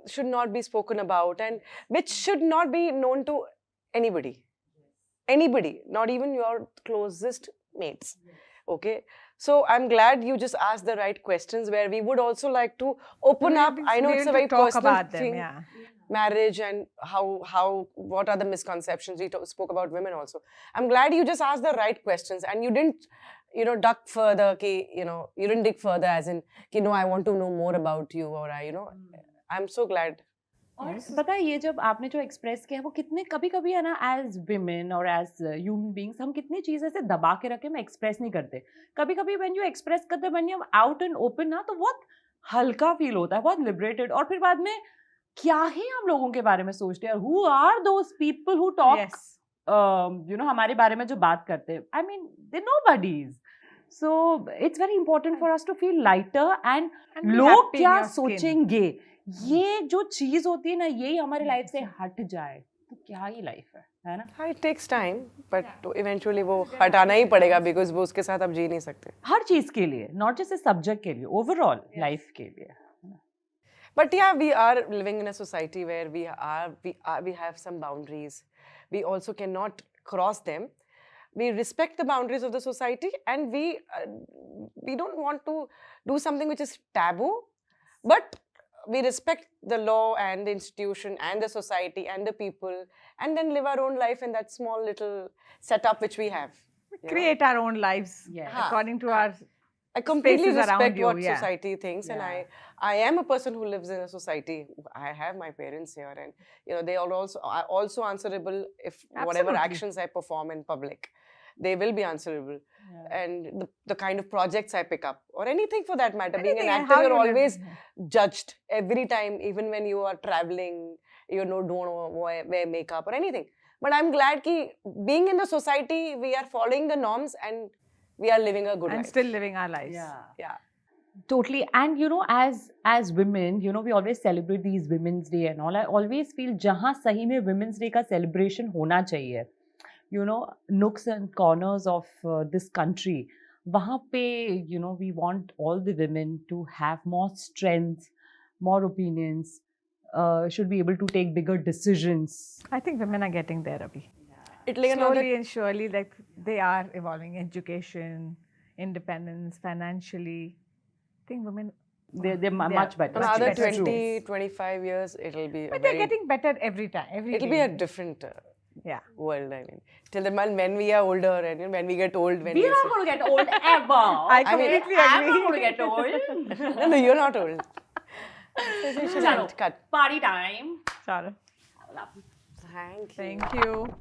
should not be spoken about and which should not be known to anybody. Anybody, not even your closest mates. Okay? So I'm glad you just asked the right questions where we would also like to open up. I know it's a very talk personal about them, thing. yeah. Marriage and what are the misconceptions. We spoke about women also. I'm glad you just asked the right questions and you didn't duck further you didn't dig further as in no, I want to know more about you, or I'm so glad. और पता है ये जब आपने जो express किया है वो कितने कभी है ना, एज विमेन और एज ह्यूमन बीइंग्स हम कितनी चीज़ें से दबा के रखे हम एक्सप्रेस नहीं करते। कभी व्हेन यू एक्सप्रेस करते when you out and open ना, तो बहुत हल्का फील होता है, बहुत लिबरेटेड। और फिर बाद में क्या ही हम लोगों के बारे में सोचते हैं, who are those people who talk हमारे बारे में जो बात करते हैं, I mean they nobody's. So it's very important for us to feel lighter and be लोग happy in क्या your skin. सोचेंगे, ये जो चीज होती है ना, यही हमारी लाइफ से हट जाए तो क्या ही लाइफ है ना? हाँ, it takes time, but eventually वो हटाना ही पड़ेगा because वो उसके साथ आप जी नहीं सकते। हर चीज के लिए, नॉट जस्ट सब्जेक्ट के लिए, ओवरऑल लाइफ के लिए। But yeah, we are living in a society where we have some boundaries. We also cannot cross them. We respect the boundaries of the society, and we don't want to do something which is taboo, but we respect the law and the institution and the society and the people, and then live our own life in that small little setup which we have. you know. Create our own lives Yeah. according to our I completely spaces around respect you, what yeah. society thinks, and Yeah. I am a person who lives in a society. I have my parents here, and they are also answerable if whatever Absolutely. actions I perform in public, they will be answerable. And the kind of projects I pick up, or anything for that matter, being an Anything, actor, how you're you live. always judged every time, even when you are traveling, don't wear makeup or anything. But I'm glad that being in the society, we are following the norms and we are living a good and life. still living our lives. Yeah. Totally. And as women, we always celebrate these Women's Day and all. I always feel जहाँ सही में Women's Day का celebration होना चाहिए, nooks and corners of this country, वहाँ पे, we want all the women to have more strength, more opinions, should be able to take bigger decisions. I think women are getting there, Abhi. It like another Slowly and surely, like they are evolving. Education, independence, financially. I think women, They're much better. another better. 20, 25 years, it'll be but they're getting better every time. it'll be a different yeah. world. I mean, till the when we are older and when we get old, when We're we not going to get old ever. I completely I'm agree. not going to get old. no, you're not old. So we should Chalo, cut. party time. Chalo. Thank you. Thank you.